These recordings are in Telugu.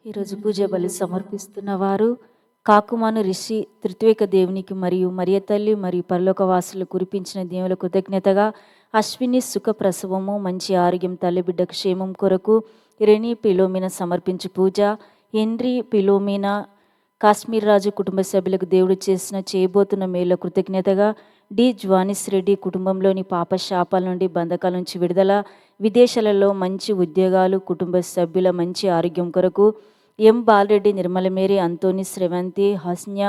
ఈరోజు పూజ బలి సమర్పిస్తున్న వారు కాకుమాను రిషి త్రిత్వేక దేవునికి మరియు మరియ తల్లి మరియు పరలోకవాసులు కురిపించిన దేవుల కృతజ్ఞతగా అశ్విని సుఖ ప్రసవము మంచి ఆరోగ్యం తల్లి బిడ్డ క్షేమం కొరకు రెనీ పిలోమిన సమర్పించు పూజ హెన్రీ పిలోమిన కాశ్మీర్ రాజు కుటుంబ సభ్యులకు దేవుడు చేయబోతున్న మేలు కృతజ్ఞతగా డి జ్వానిస్ రెడ్డి కుటుంబంలోని పాప శాపాల నుండి బంధకాల నుంచి విడుదల విదేశాలలో మంచి ఉద్యోగాలు కుటుంబ సభ్యుల మంచి ఆరోగ్యం కొరకు ఎం బాలరెడ్డి నిర్మలమేరి అంతోని శ్రవంతి హస్న్య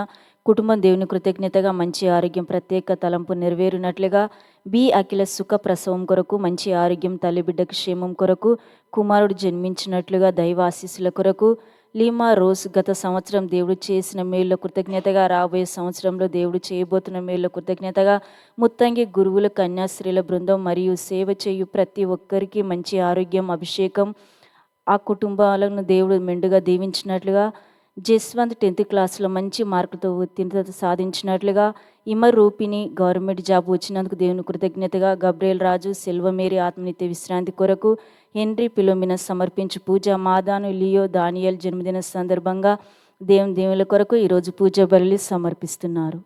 కుటుంబం దేవుని కృతజ్ఞతగా మంచి ఆరోగ్యం ప్రత్యేక తలంపు నెరవేరునట్లుగా బి అఖిల సుఖ ప్రసవం కొరకు మంచి ఆరోగ్యం తల్లి బిడ్డ క్షేమం కొరకు కుమారుడు జన్మించినట్లుగా దైవ ఆశీస్సుల కొరకు లీమా రోజ్ గత సంవత్సరం దేవుడు చేసిన మేళ్ళ కృతజ్ఞతగా రాబోయే సంవత్సరంలో దేవుడు చేయబోతున్న మేళ్ళ కృతజ్ఞతగా ముత్తంగి గురువుల కన్యాశ్రీల బృందం మరియు సేవ చేయు ప్రతి ఒక్కరికి మంచి ఆరోగ్యం అభిషేకం ఆ కుటుంబాలను దేవుడు మెండుగా దీవించినట్లుగా జస్వంత్ 10th క్లాస్లో మంచి మార్కులతో ఉత్తీర్ణత సాధించినట్లుగా రూపిణి గవర్నమెంట్ జాబ్ వచ్చినందుకు దేవుని కృతజ్ఞతగా గబ్రియల్ రాజు సెల్వమేరి ఆత్మనిత్య విశ్రాంతి కొరకు హెన్రీ పిలోమిన సమర్పించు పూజ మాదాను లియో దానియల్ జన్మదిన సందర్భంగా దేవుల కొరకు ఈరోజు పూజ బలి సమర్పిస్తున్నారు.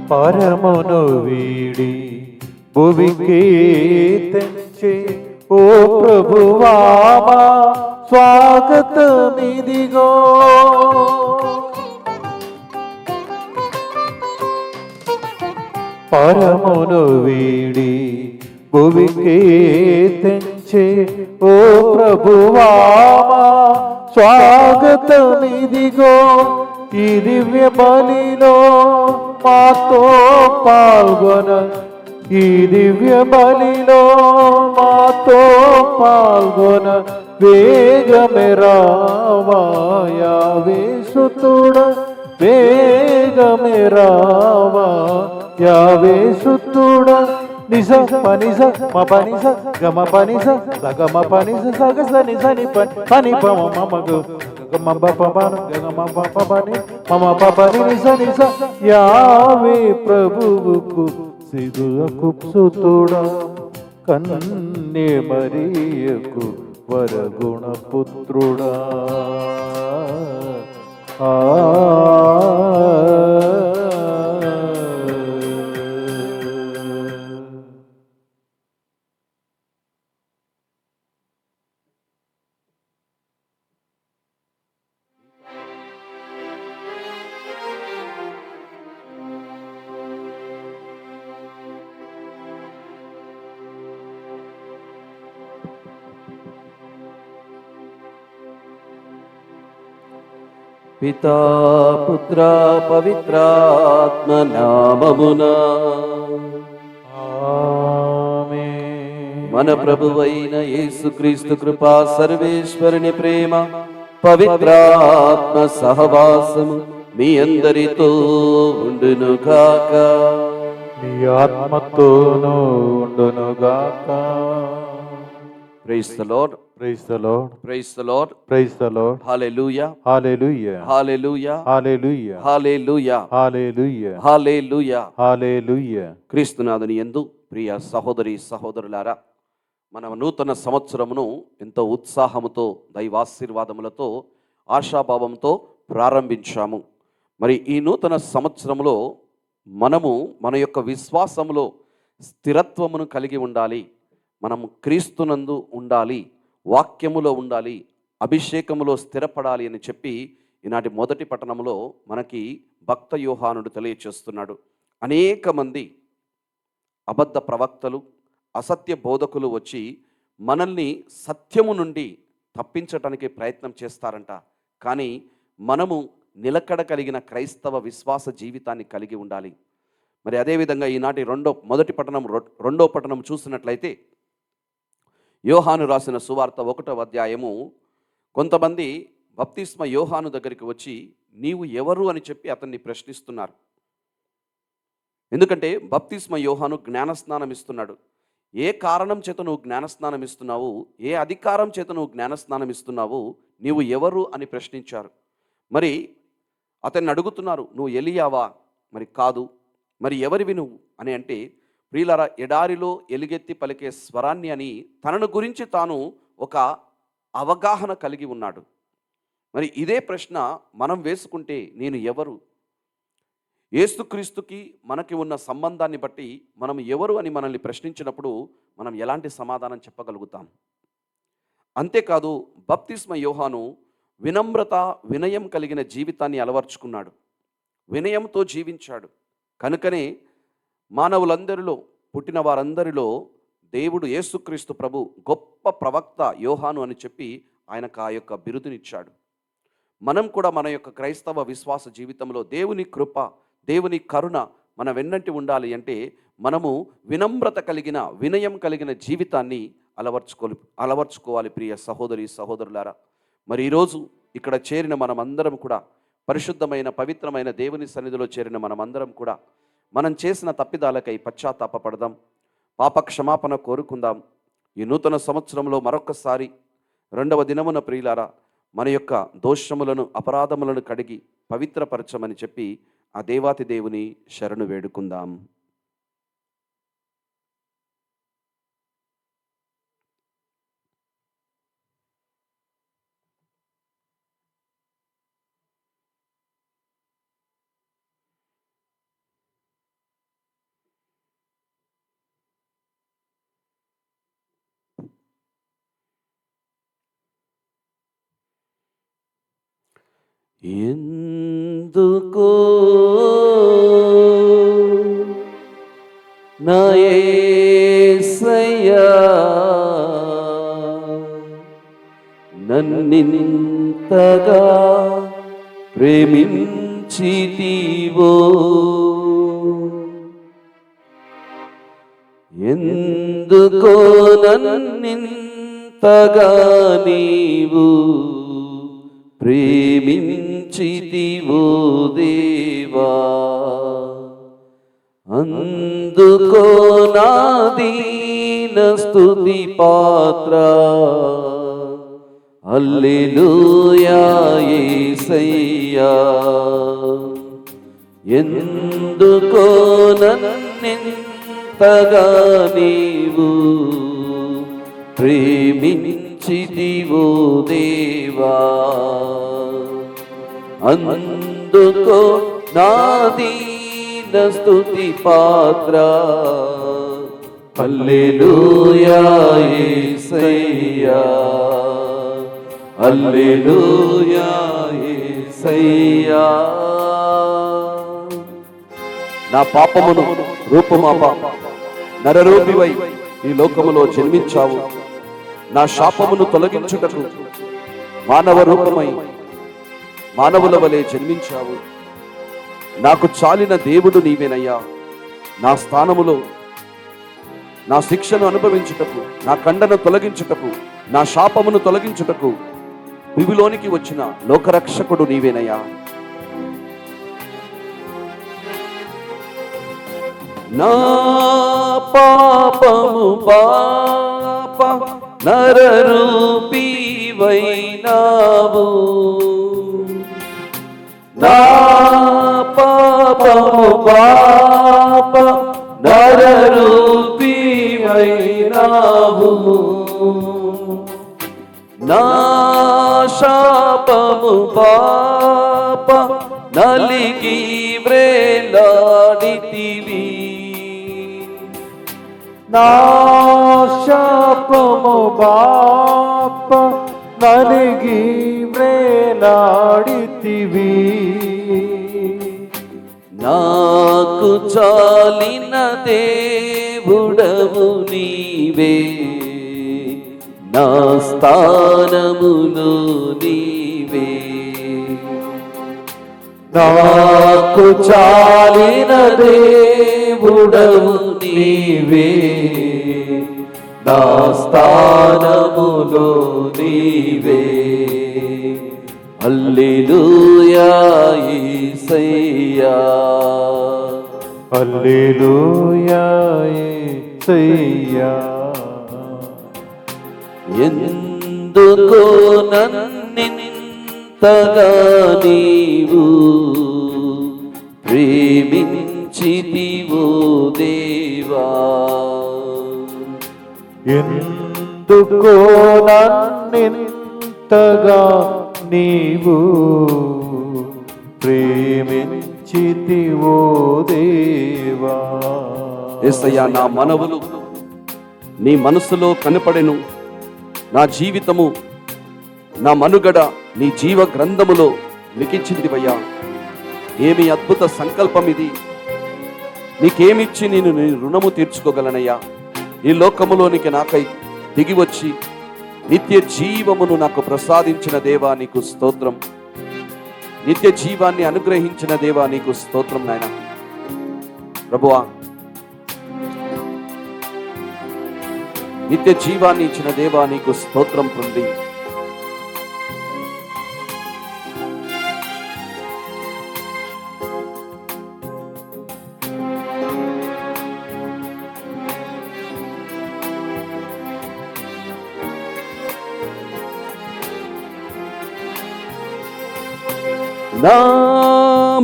పరమును వీడి భువికి తెంచే ఓ ప్రభువా మా స్వాగతమిదిగో. పరమును వీడి భువికి తెంచే ఓ ప్రభువా మా స్వాగతమిదిగో. ఈ దివ్య బలిలో మాతో పాల్గొన, ఈ దివ్య బలిలో మాతో పాల్గొన వేగమే రావా యావే సుతుడ, వేగమే రావా యావే సుతుడ. నిజ పనిజ మ పనిజ గమ పనిజ సగమ పనిజ సగ సని సని పని పమ మమగు గమ పపని గమ పపని మమ పపని నిజ నిజ యావే ప్రభువుకు సిదులకు సుతుడా. కన్యే మరియకు వరగుణ పుత్రుడా. పితా పుత్ర పవిత్రాత్మ నామమున ఆమేన్. మన ప్రభువైన యేసుక్రీస్తు కృపా సర్వేశ్వరుని ప్రేమ పవిత్రాత్మ సహవాసము మీ అందరితో ఉండును గాక. మీ ఆత్మతోనూ ఉండునుగాక. Praise the lord, praise the lord, praise the lord, praise the lord. Hallelujah, hallelujah, hallelujah, hallelujah, hallelujah, hallelujah, hallelujah. Hallelujah. క్రీస్తునాథుని యందు ప్రియ సహోదరి సహోదరులారా, మన నూతన సంవత్సరమును ఎంతో ఉత్సాహముతో దైవాశీర్వాదములతో ఆశాభావంతో ప్రారంభించాము. మరి ఈ నూతన సంవత్సరంలో మనము మన యొక్క విశ్వాసములో స్థిరత్వమును కలిగి ఉండాలి. మనము క్రీస్తునందు ఉండాలి, వాక్యములో ఉండాలి, అభిషేకములో స్థిరపడాలి అని చెప్పి ఈనాటి మొదటి పట్టణంలో మనకి భక్త యోహానుడు తెలియచేస్తున్నాడు. అనేక మంది అబద్ధ ప్రవక్తలు, అసత్య బోధకులు వచ్చి మనల్ని సత్యము నుండి తప్పించటానికి ప్రయత్నం చేస్తారంట. కానీ మనము నిలకడ కలిగిన క్రైస్తవ విశ్వాస జీవితాన్ని కలిగి ఉండాలి. మరి అదేవిధంగా ఈనాటి రెండో పట్టణం చూసినట్లయితే యోహాను రాసిన సువార్త 1వ అధ్యాయము. కొంతమంది బప్తిస్మ యోహాను దగ్గరికి వచ్చి నీవు ఎవరు అని చెప్పి అతన్ని ప్రశ్నిస్తున్నారు. ఎందుకంటే బప్తిస్మ యోహాను జ్ఞానస్నానం ఇస్తున్నాడు. ఏ కారణం చేత నువ్వు జ్ఞానస్నానం ఇస్తున్నావు, ఏ అధికారం చేత నువ్వు జ్ఞానస్నానం ఇస్తున్నావు, నీవు ఎవరు అని ప్రశ్నించారు. మరి అతన్ని అడుగుతున్నారు, నువ్వు ఎలియావా? మరి కాదు. మరి ఎవరివి నువ్వు అని అంటే, ప్రియులారా, ఎడారిలో ఎలుగెత్తి పలికే స్వరాన్ని అని తనను గురించి తాను ఒక అవగాహన కలిగి ఉన్నాడు. మరి ఇదే ప్రశ్న మనం వేసుకుంటే నేను ఎవరు? యేసుక్రీస్తుకి మనకి ఉన్న సంబంధాన్ని బట్టి మనం ఎవరు అని మనల్ని ప్రశ్నించినప్పుడు మనం ఎలాంటి సమాధానం చెప్పగలుగుతాం? అంతేకాదు, బప్తిస్మ యోహాను వినమ్రత, వినయం కలిగిన జీవితాన్ని అలవర్చుకున్నాడు. వినయంతో జీవించాడు. కనుకనే మానవులందరిలో, పుట్టిన వారందరిలో దేవుడు యేసుక్రీస్తు ప్రభు గొప్ప ప్రవక్త యోహాను అని చెప్పి ఆయనకు ఆ యొక్క బిరుదునిచ్చాడు. మనం కూడా మన యొక్క క్రైస్తవ విశ్వాస జీవితంలో దేవుని కృప, దేవుని కరుణ మన వెన్నంటి ఉండాలి అంటే మనము వినమ్రత కలిగిన, వినయం కలిగిన జీవితాన్ని అలవర్చుకోవాలి. ప్రియ సహోదరి సహోదరులారా, మరి ఈరోజు ఇక్కడ చేరిన మనమందరం కూడా, పరిశుద్ధమైన పవిత్రమైన దేవుని సన్నిధిలో చేరిన మనమందరం కూడా మనం చేసిన తప్పిదాలకై పశ్చాత్తాపపడదాం, పాప క్షమాపణ కోరుకుందాం. ఈ నూతన సంవత్సరంలో మరొకసారి 2వ దినమున ప్రియులారా మన యొక్క దోషములను, అపరాధములను కడిగి పవిత్రపరచమని చెప్పి ఆ దేవాతి దేవుని శరణు వేడుకుందాం. ఎందుకో నా యేసయ్యా నన్నింతగా ప్రేమించితివో, ఎందుకో నన్నింతగా నీవు ప్రేమించితివో దేవా, అందుకో నా దీన స్తుతి పాత్ర. హల్లెలూయా యేసయ్యా, ఎందుకో నన్నింతగా నీవు ప్రేమించితివో దేవా, అందుకో నా దీన స్తుతి పాత్ర. హల్లెలూయా యేసయ్యా, హల్లెలూయా యేసయ్యా. నా పాపమును రూపుమాప నరరూపివై ఈ లోకములో జన్మించావు. నా శాపమును తొలగించుటకు మానవ రూపమై మానవుల వలె జన్మించావు. నాకు చాలిన దేవుడు నీవేనయ్యా. నా స్థానములో నా శిక్షను అనుభవించుటకు, నా ఖండను తొలగించుటకు, నా శాపమును తొలగించుటకు భూమిలోనికి వచ్చిన లోకరక్షకుడు నీవేనయ్యా. నా పాపము పాప నరరూపివైనావు, నా పాపము పాప నరరూపివైనావు, నా శాపము పాప నలిగి వ్రేలాడితివి, నా శాపము బాప నలిగి వ్రేలాడితివి, నాకు చాలిన దేవుడవు నీవే, నా స్థానములో నీవే, నాకు చాలిన దేవుడవు నీవే, నా స్థానములో నీవే. హల్లెలూయా యేసయ్యా, హల్లెలూయా యేసయ్యా. ఎందుకో నన్నింతగా నీవు ప్రేమించితివో దేవా, ఎందుకో నన్నింతగా నీవు ప్రేమించితివో దేవా. యేసయ్యా, నా మనవులు నీ మనసులో కనపడెను. నా జీవితము, నా మనుగడ నీ జీవ గ్రంథములో లిఖించిందివయ్యా. ఏమి అద్భుత సంకల్పం ఇది! నీకేమిచ్చి నేను నీ రుణము తీర్చుకోగలనయ్యా. ఈ లోకములోనికి నాకై దిగివచ్చి నిత్య జీవమును నాకు ప్రసాదించిన దేవా నీకు స్తోత్రం. నిత్య జీవాన్ని అనుగ్రహించిన దేవా నీకు స్తోత్రం నాయన. ప్రభువా, నిత్య జీవాన్ని ఇచ్చిన దేవా నీకు స్తోత్రం తండ్రి. నా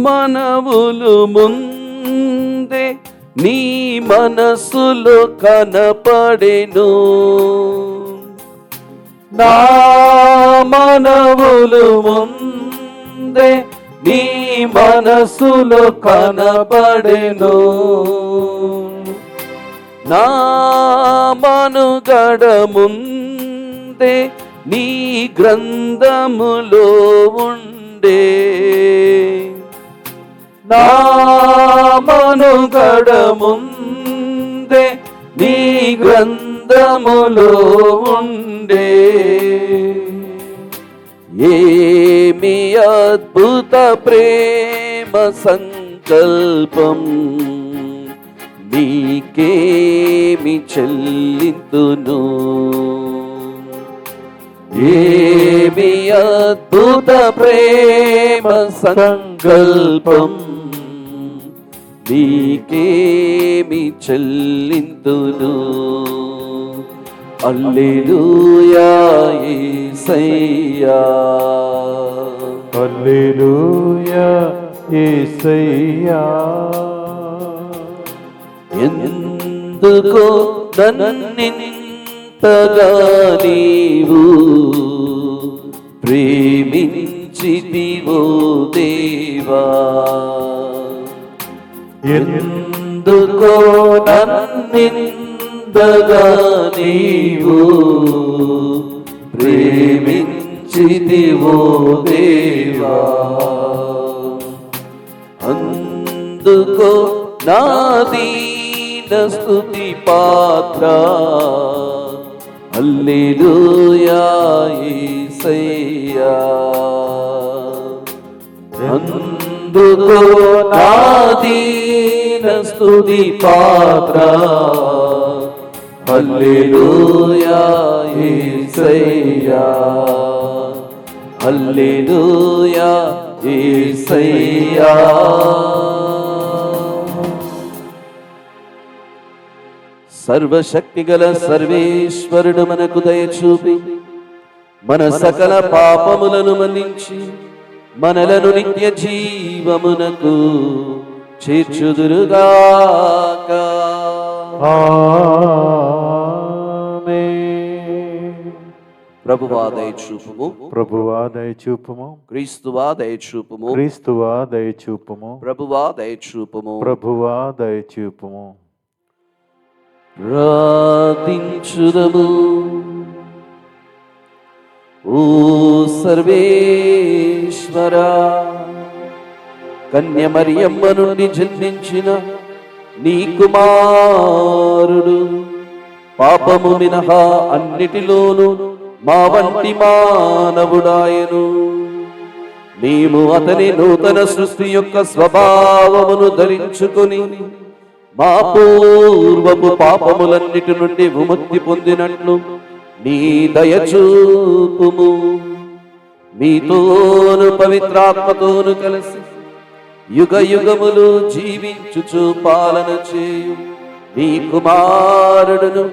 మనవులు ముందే నీ మనసులో కనపడెను, నా మనవులు ముందే నీ మనసులో కనపడెను, నా మనుగడ ముందే నీ గ్రంథములో ఉండే, నా మనుగడ ముందే నీ గ్రంథములో ఉండే. ఏమి అద్భుత ప్రేమ సంకల్పం, నీకేమి చెల్లింతును. ఏమి అద్భుత ప్రేమ సంకల్పం, నీకేమి చెల్లింతును. హల్లెలూయా యేసయ్యా, హల్లెలూయా యేసయ్యా. ఎందుకో నన్నింతగా నీవు ప్రేమించితివో దేవా, ఎందుకో నన్నింతగా నీవు ప్రేమించితివో దేవా. అందుకో నా దీన స్తుతి పాత్ర, హల్లెలూయా యేసయ్యా. అందుకో నా దీన స్తుతి పాత్ర, హల్లెలూయా యేసయ్యా, హల్లెలూయా యేసయ్యా. సర్వశక్తిగల సర్వేశ్వరుడు మనకు దయచూపి మన సకల పాపములను మన్నించి మనలను నిత్య జీవమునకు చేర్చుదురుగాక. ఆమేన్. ప్రభువా దయచూపుము, ప్రభువా దయచూపుము, క్రీస్తువా దయచూపుము, క్రీస్తువా దయచూపుము, ప్రభువా దయచూపుము. ప్రభువా దయచూపుము. ప్రార్థించుదము. ఓ సర్వేశ్వరా, కన్య మరియమ్మ నుండి జన్మించిన నీ కుమారుడు పాపము మినహా అన్నిటిలోనూ మా వంటి మానవుడాయను. మేము అతని నూతన సృష్టి యొక్క స్వభావమును ధరించుకొని మా పూర్వపు పాపములన్నిటి నుండి విముక్తి పొందినట్లు నీ దయచూపుము. మీతోను పవిత్రాత్మతోను కలిసి యుగ యుగములు జీవించుచు పాలన చేయు నీ కుమారుడును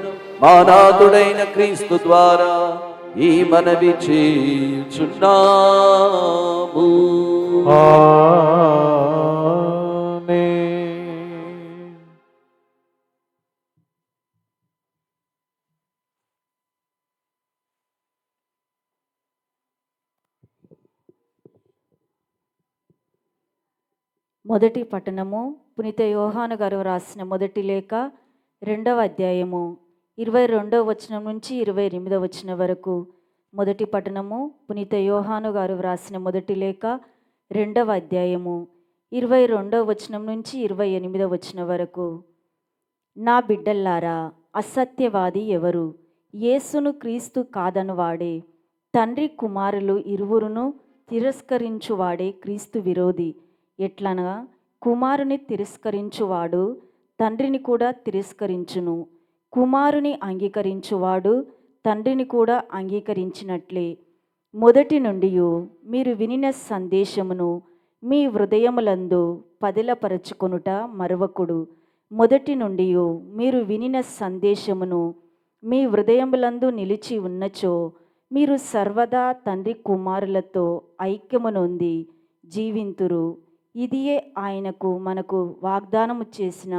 మా నాథుడైన క్రీస్తు ద్వారా ఈ మనవి చేయుచున్నాము. ఆమేన్. మొదటి పట్టణము పునీత యోహాను గారు రాసిన మొదటి లేఖ 2వ అధ్యాయము 22వ వచనం నుంచి 28వ వచనం వరకు. మొదటి పట్టణము పునీత యోహాను గారు వ్రాసిన మొదటి లేఖ 2వ అధ్యాయము 22వ వచనం నుంచి 28వ వచనం వరకు. నా బిడ్డల్లారా, అసత్యవాది ఎవరు? యేసును క్రీస్తు కాదనువాడే. తండ్రి కుమారులు ఇరువురును తిరస్కరించువాడే క్రీస్తు విరోధి. ఎట్లనగా కుమారుని తిరస్కరించువాడు తండ్రిని కూడా తిరస్కరించును, కుమారుని అంగీకరించువాడు తండ్రిని కూడా అంగీకరించినట్లే. మొదటి నుండి మీరు వినిన సందేశమును మీ హృదయములందు పదిలపరచుకొనుట మరువకుడు. మొదటి నుండి మీరు వినిన సందేశమును మీ హృదయములందు నిలిచి ఉన్నచో మీరు సర్వదా తండ్రి కుమారులతో ఐక్యము నొంది జీవింతురు. ఇదియే ఆయనకు మనకు వాగ్దానము చేసిన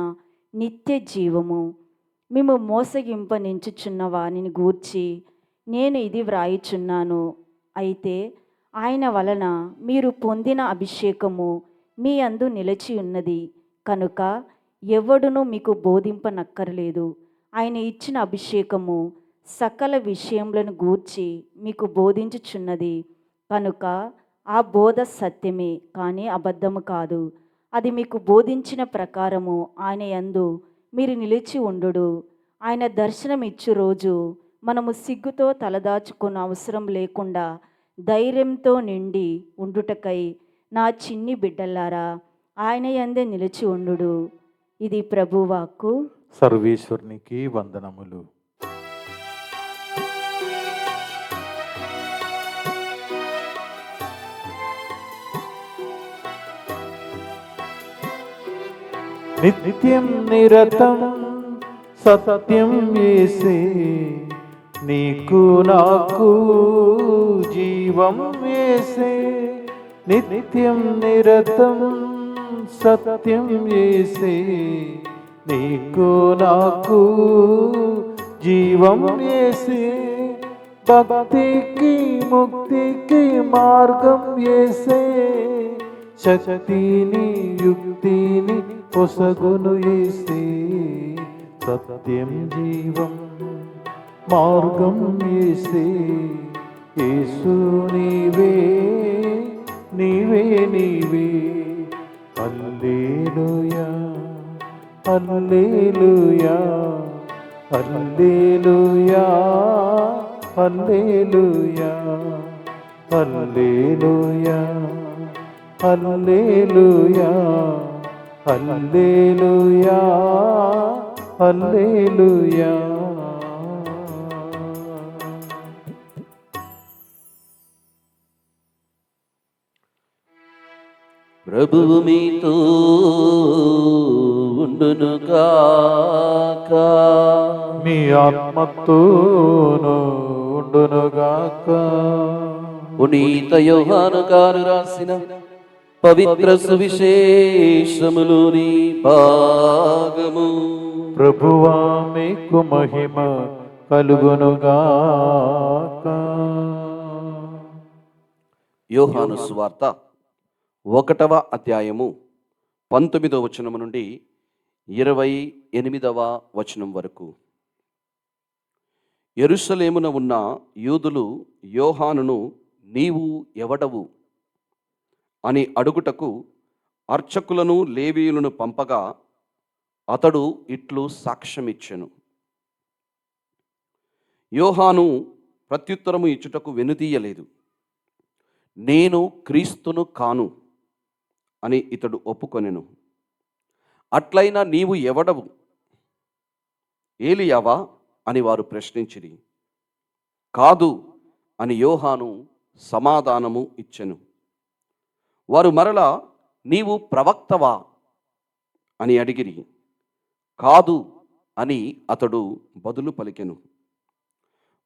నిత్య జీవము. మేము మోసగింపనించుచున్న వానిని గూర్చి నేను ఇది వ్రాయుచున్నాను. అయితే ఆయన వలన మీరు పొందిన అభిషేకము మీ అందు నిలిచి ఉన్నది కనుక ఎవడును మీకు బోధింపనక్కర్లేదు. ఆయన ఇచ్చిన అభిషేకము సకల విషయములను గూర్చి మీకు బోధించుచున్నది కనుక ఆ బోధ సత్యమే కానీ అబద్ధము కాదు. అది మీకు బోధించిన ప్రకారము ఆయన యందు మీరు నిలిచి ఉండుడు. ఆయన దర్శనం ఇచ్చు రోజు మనము సిగ్గుతో తలదాచుకున్న అవసరం లేకుండా ధైర్యంతో నిండి ఉండుటకై నా చిన్ని బిడ్డలారా ఆయన యందే నిలిచి ఉండుడు. ఇది ప్రభువాక్కు. సర్వేశ్వరునికి వందనములు. నిత్యం నిరతం సత్యం యేసే, నీకు నాకు జీవం యేసే. నిత్యం నిరతం సత్యం యేసే, నీకు నాకు జీవం యేసే. భక్తికి ముక్తికి మార్గం యేసే, శక్తిని యుక్తిని పొసగును యేసే. సత్యం జీవం మార్గం యేసే. యేసు నీవే నీవే నీవే. హల్లెలూయా హల్లెలూయా హల్లెలూయా హల్లెలూయా హల్లెలూయా హల్లెలూయా హల్లెలూయా హల్లెలూయా. ప్రభువు మీతో ఉండునుగాక. మీ ఆత్మతోను ఉండునుగాక. పునీత యోహాను గారు రాసిన పవిత్ర సువిశేషములోని భాగము. ప్రభువా మీకు మహిమ కలుగునుగాక. యోహాను సువార్త 1వ అధ్యాయము 19వ వచనము నుండి 28వ వచనం వరకు. యెరూషలేమున ఉన్న యూదులు యోహానును నీవు ఎవడవు అని అడుగుటకు అర్చకులను లేవీయులను పంపగా అతడు ఇట్లు సాక్ష్యమిచ్చెను. యోహాను ప్రత్యుత్తరము ఇచ్చుటకు వెనుదీయలేదు. నేను క్రీస్తును కాను అని ఇతడు ఒప్పుకొనెను. అట్లయినా నీవు ఎవడవు? ఏలియావా అని వారు ప్రశ్నించిరి. కాదు అని యోహాను సమాధానము ఇచ్చెను. వారు మరలా నీవు ప్రవక్తవా అని అడిగిరి. కాదు అని అతడు బదులు పలికెను.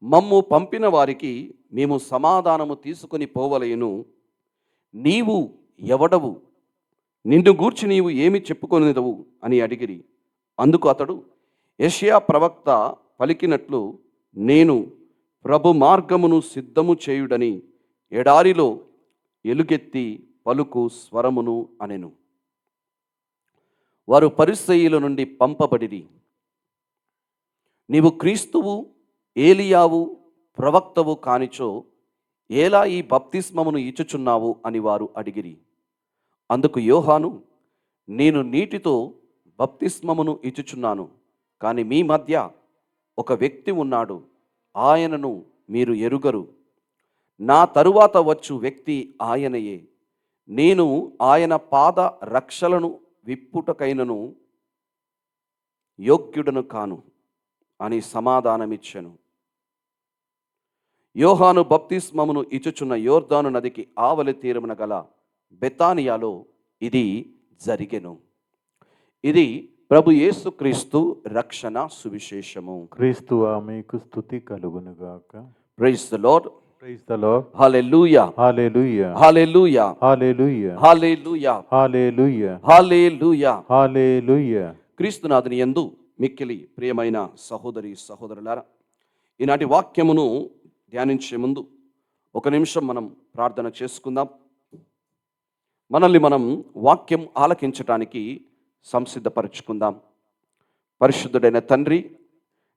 మమ్ము పంపిన వారికి మేము సమాధానము తీసుకొని పోవలెను. నీవు ఎవడవు? నిన్ను గూర్చి నీవు ఏమి చెప్పుకొనిదవు అని అడిగిరి. అందుకు అతడు యెషయా ప్రవక్త పలికినట్లు, నేను ప్రభు మార్గమును సిద్ధము చేయుడని ఎడారిలో ఎలుగెత్తి పలుకు స్వరమును అనెను. వారు పరిసయ్యుల నుండి పంపబడిరి. నీవు క్రీస్తువు, ఏలియావు, ప్రవక్తవు కానిచో ఎలా ఈ బప్తిస్మమును ఇచ్చుచున్నావు అని వారు అడిగిరి. అందుకు యోహాను, నేను నీటితో బప్తిస్మమును ఇచ్చుచున్నాను, కానీ మీ మధ్య ఒక వ్యక్తి ఉన్నాడు, ఆయనను మీరు ఎరుగరు. నా తరువాత వచ్చు వ్యక్తి ఆయనయే. నేను ఆయన పాద రక్షలను విప్పుటకైనను యోగ్యుడను కాను అని సమాధానమిచ్చెను. యోహాను బప్తిస్మమును ఇచ్చుచున్న యోర్దాను నదికి ఆవలి తీరమున గల బెతానియాలో ఇది జరిగెను. ఇది ప్రభు యేసుక్రీస్తు రక్షణ సువిశేషము. క్రీస్తువా మీకు స్తుతి కలుగునుగాక. Praise the lord. Praise the Lord. Hallelujah. Hallelujah. Hallelujah. Hallelujah. Hallelujah. Hallelujah. Hallelujah. Hallelujah. క్రీస్తునాథుని యందు మిక్కిలి ప్రియమైన సహోదరి సహోదరులారా, ఈనాటి వాక్యమును ధ్యానించే ముందు ఒక నిమిషం మనం ప్రార్థన చేసుకుందాం. మనల్ని మనం వాక్యం ఆలకించటానికి సంసిద్ధపరచుకుందాం. పరిశుద్ధుడైన తండ్రి,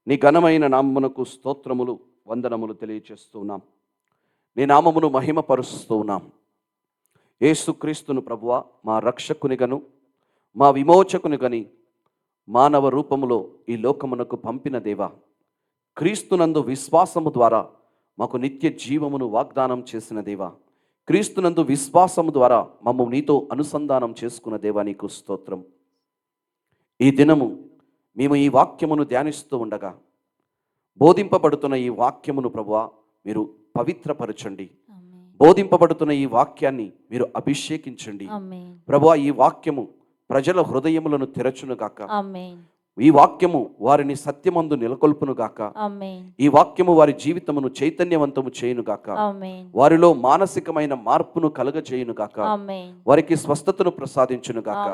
నీ ఘనమైన నామమునకు స్తోత్రములు, వందనములు తెలియచేస్తూ ఉన్నాం. నీ నామమును మహిమపరుస్తూ ఉన్నాం. యేసుక్రీస్తును ప్రభువా, మా రక్షకునిగను మా విమోచకునిగని మానవ రూపములో ఈ లోకమునకు పంపిన దేవా, క్రీస్తునందు విశ్వాసము ద్వారా మాకు నిత్య జీవమును వాగ్దానం చేసిన దేవా, క్రీస్తునందు విశ్వాసము ద్వారా మమ్ము నీతో అనుసంధానం చేసుకున్న దేవా, నీకు స్తోత్రం. ఈ దినము మేము ఈ వాక్యమును ధ్యానిస్తూ ఉండగా బోధింపబడుతున్న ఈ వాక్యమును ప్రభువా మీరు పవిత్రపరచండి. బోధింపబడుతున్న ఈ వాక్యాన్ని మీరు అభిషేకించండి ప్రభువా. ఈ వాక్యము ప్రజల హృదయములను తెరచునుగాక. ఈ వాక్యము వారిని సత్యమందు నెలకొల్పునుగాక. ఈ వాక్యము వారి జీవితమును చైతన్యవంతము చేయునుగాక. వారిలో మానసికమైన మార్పును కలగజేయునుగాక. వారికి స్వస్థతను ప్రసాదించునుగాక.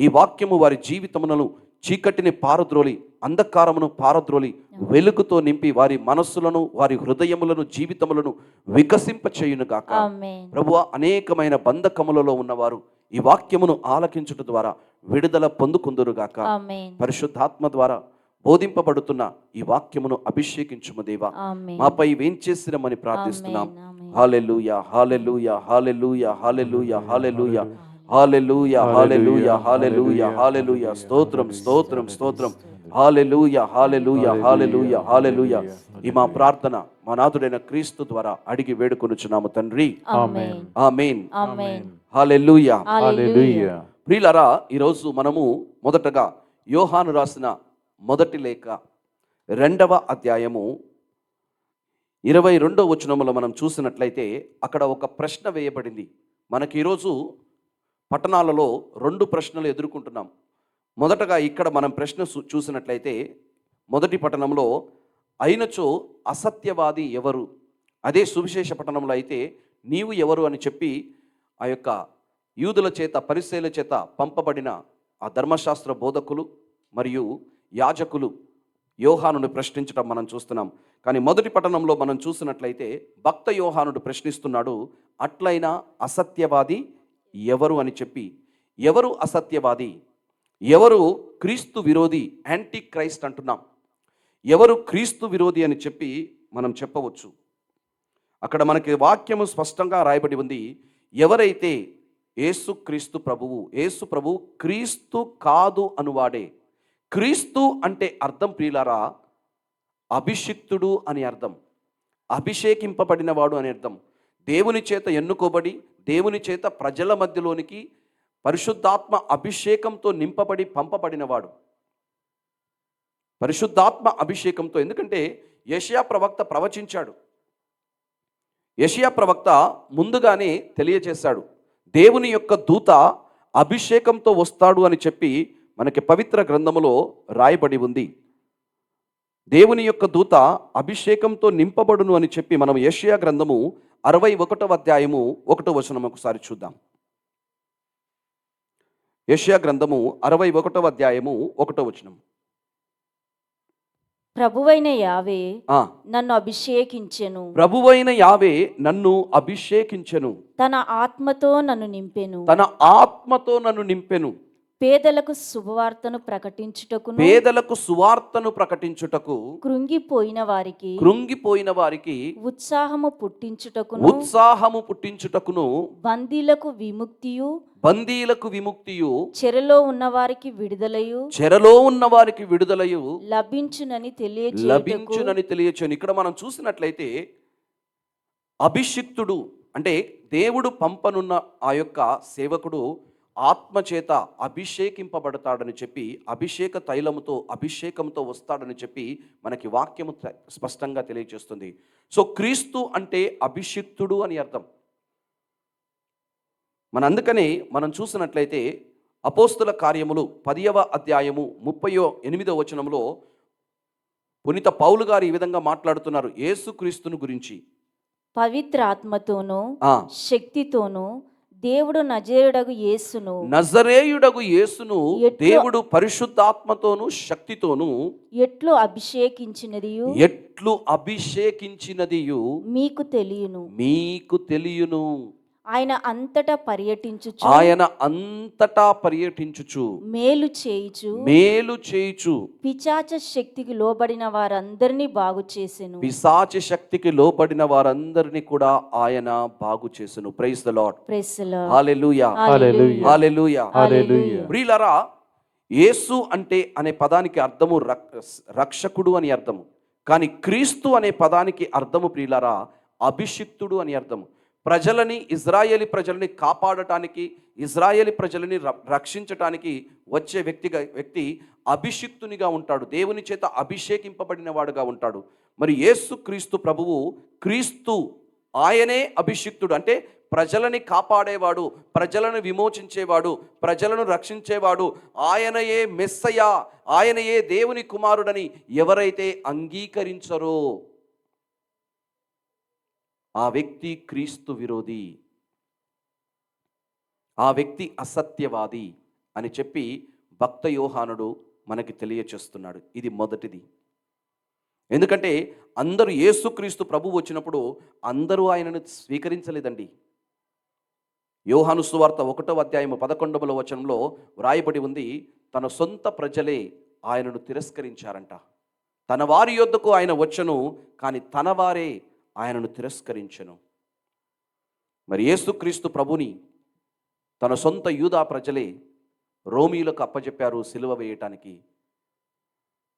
ఈ వాక్యము వారి జీవితములను చీకటిని పారద్రోలి, అంధకారమును పారద్రోలి, వెలుగుతో నింపి వారి మనస్సులను, వారి హృదయములను, జీవితములను వికసింపచేయునుగాక. ప్రభువా, అనేకమైన బంధకములలో ఉన్నవారు ఈ వాక్యమును ఆలకించుట ద్వారా విడుదల పొందుకుందురుగాక. పరిశుద్ధాత్మ ద్వారా బోధింపబడుతున్న ఈ వాక్యమును అభిషేకించుము దేవా. మాపై వేంచేసిరమని ప్రార్థిస్తున్నాం. హల్లెలూయా, హల్లెలూయా, హల్లెలూయా, హల్లెలూయా, హల్లెలూయా, హల్లెలూయా, హల్లెలూయా, హల్లెలూయా, హల్లెలూయా. స్తోత్రం, స్తోత్రం, స్తోత్రం. హల్లెలూయా, హల్లెలూయా, హల్లెలూయా, హల్లెలూయా. ఈ మా ప్రార్థన మా నాథుడైన క్రీస్తు ద్వారా అడిగి వేడుకొనుచున్నాము తండ్రి. ఆమేన్. ఆమేన్. హల్లెలూయా. హల్లెలూయా. ప్రియులారా, ఈరోజు మనము మొదటగా యోహాను రాసిన మొదటి లేఖ 2వ అధ్యాయము 22వ వచనములో మనం చూసినట్లయితే అక్కడ ఒక ప్రశ్న వేయబడింది. మనకి ఈరోజు పట్టణాలలో 2 ప్రశ్నలు ఎదుర్కొంటున్నాం. మొదటగా ఇక్కడ మనం ప్రశ్న చూసినట్లయితే మొదటి పట్టణంలో అయినచో అసత్యవాది ఎవరు, అదే సువిశేష పట్టణంలో అయితే నీవు ఎవరు అని చెప్పి ఆ యొక్క యూదుల చేత, పరిసయ్యుల చేత పంపబడిన ఆ ధర్మశాస్త్ర బోధకులు మరియు యాజకులు యోహానును ప్రశ్నించడం మనం చూస్తున్నాం. కానీ మొదటి పట్టణంలో మనం చూసినట్లయితే భక్త యోహానుడు ప్రశ్నిస్తున్నాడు, అట్లయినా అసత్యవాది ఎవరు అని చెప్పి. ఎవరు అసత్యవాది, ఎవరు క్రీస్తు విరోధి, యాంటీ క్రైస్ట్ అంటున్నాం. ఎవరు క్రీస్తు విరోధి అని చెప్పి మనం చెప్పవచ్చు. అక్కడ మనకి వాక్యము స్పష్టంగా రాయబడి ఉంది. ఎవరైతే యేసు క్రీస్తు ప్రభువు, యేసు ప్రభువు క్రీస్తు కాదు అనువాడే. క్రీస్తు అంటే అర్థం ప్రియులారా అభిషిక్తుడు అని అర్థం, అభిషేకింపబడినవాడు అని అర్థం. దేవుని చేత ఎన్నుకోబడి దేవుని చేత ప్రజల మధ్యలోనికి పరిశుద్ధాత్మ అభిషేకంతో నింపబడి పంపబడినవాడు. పరిశుద్ధాత్మ అభిషేకంతో, ఎందుకంటే యెషయా ప్రవక్త ప్రవచించాడు. యెషయా ప్రవక్త ముందుగానే తెలియజేశాడు, దేవుని యొక్క దూత అభిషేకంతో వస్తాడు అని చెప్పి మనకి పవిత్ర గ్రంథములో రాయబడి ఉంది. దేవుని యొక్క దూత అభిషేకంతో నింపబడును అని చెప్పి మనం యెషయా గ్రంథము 61వ అధ్యాయము 1వ వచనం ఒకసారి చూద్దాం. యెషయా గ్రంథము 61వ అధ్యాయము 1వ వచనం. ప్రభువైన యావే ఆ, నన్ను అభిషేకించెను, ప్రభువైన యావే నన్ను అభిషేకించెను, తన ఆత్మతో నన్ను నింపెను, తన ఆత్మతో నన్ను నింపెను, పేదలకు శుభవార్తను ప్రకటించుటకును, పేదలకు సువార్తను ప్రకటించుటకు, కృంగిపోయిన వారికి కృంగిపోయిన వారికి ఉత్సాహము పుట్టించుటకును, ఉత్సాహము పుట్టించుటకును, బందీలకు విముక్తియు, బందీలకు విముక్తియు, చెరలో ఉన్న వారికి విడుదలయు చెరలో ఉన్న వారికి విడుదలయు లభించునని తెలియజేయుటకు. లభించునని తెలియచేను. ఇక్కడ మనం చూసినట్లయితే అభిషిక్తుడు అంటే దేవుడు పంపనున్న ఆ యొక్క సేవకుడు ఆత్మచేత అభిషేకింపబడతాడని చెప్పి, అభిషేక తైలముతో అభిషేకంతో వస్తాడని చెప్పి మనకి వాక్యము స్పష్టంగా తెలియజేస్తుంది. సో క్రీస్తు అంటే అభిషిక్తుడు అని అర్థం. అందుకనే మనం చూసినట్లయితే అపోస్తుల కార్యములు 10వ అధ్యాయము 38వ వచనంలో పునీత పౌలు గారు ఈ విధంగా మాట్లాడుతున్నారు యేసుక్రీస్తును గురించి. పవిత్ర ఆత్మతోనూ ఆ, శక్తితోనూ దేవుడు నజరేయుడగు యేసును ఎట్లు- దేవుడు పరిశుద్ధాత్మతోను శక్తితోను ఎట్లు అభిషేకించినదియు ఎట్లు అభిషేకించినదియు మీకు తెలియును. ఆయన అంతటా పర్యటించుచు, ఆయన అంతటా పర్యటించుచు, మేలు చేయుచు పిశాచ శక్తికి లోబడిన వారందరినీ బాగు చేసెను. పిశాచ శక్తికి లోబడిన వారందరినీ కూడా ఆయన బాగు చేసెను. Praise the Lord. Praise the lord. హల్లెలూయా, హల్లెలూయా, హల్లెలూయా. హల్లెలూయా. ప్రియులారా, యేసు అంటే అనే పదానికి అర్థము రక్షకుడు అని అర్థము. కానీ క్రీస్తు అనే పదానికి అర్థము ప్రియులారా అభిషిక్తుడు అని అర్థము. ఇజ్రాయేలీ ప్రజలని కాపాడటానికి, ఇజ్రాయేలీ ప్రజలని రక్షించటానికి వచ్చే వ్యక్తి అభిషిక్తునిగా ఉంటాడు, దేవుని చేత అభిషేకింపబడిన వాడుగా ఉంటాడు. మరి యేసు క్రీస్తు ప్రభువు, క్రీస్తు ఆయనే అభిషిక్తుడు అంటే ప్రజలని కాపాడేవాడు, ప్రజలను విమోచించేవాడు, ప్రజలను రక్షించేవాడు. ఆయనయే మెస్సయ్య, ఆయనయే దేవుని కుమారుడని ఎవరైతే అంగీకరించరో ఆ వ్యక్తి క్రీస్తు విరోధి, ఆ వ్యక్తి అసత్యవాది అని చెప్పి భక్త యోహానుడు మనకి తెలియచేస్తున్నాడు. ఇది మొదటిది. ఎందుకంటే అందరూ యేసుక్రీస్తు ప్రభువు వచ్చినప్పుడు అందరూ ఆయనను స్వీకరించలేదండి. యోహాను సువార్త 1వ అధ్యాయము 11వ వచనంలో వ్రాయబడి ఉంది, తన సొంత ప్రజలే ఆయనను తిరస్కరించారంట. తన వారి యొద్దకు ఆయన వచ్చెను, కానీ తన వారే ఆయనను తిరస్కరించెను. మరి యేసుక్రీస్తు ప్రభుని తన సొంత యూదా ప్రజలే రోమీయులకు అప్పచెప్పారు సిలువ వేయటానికి.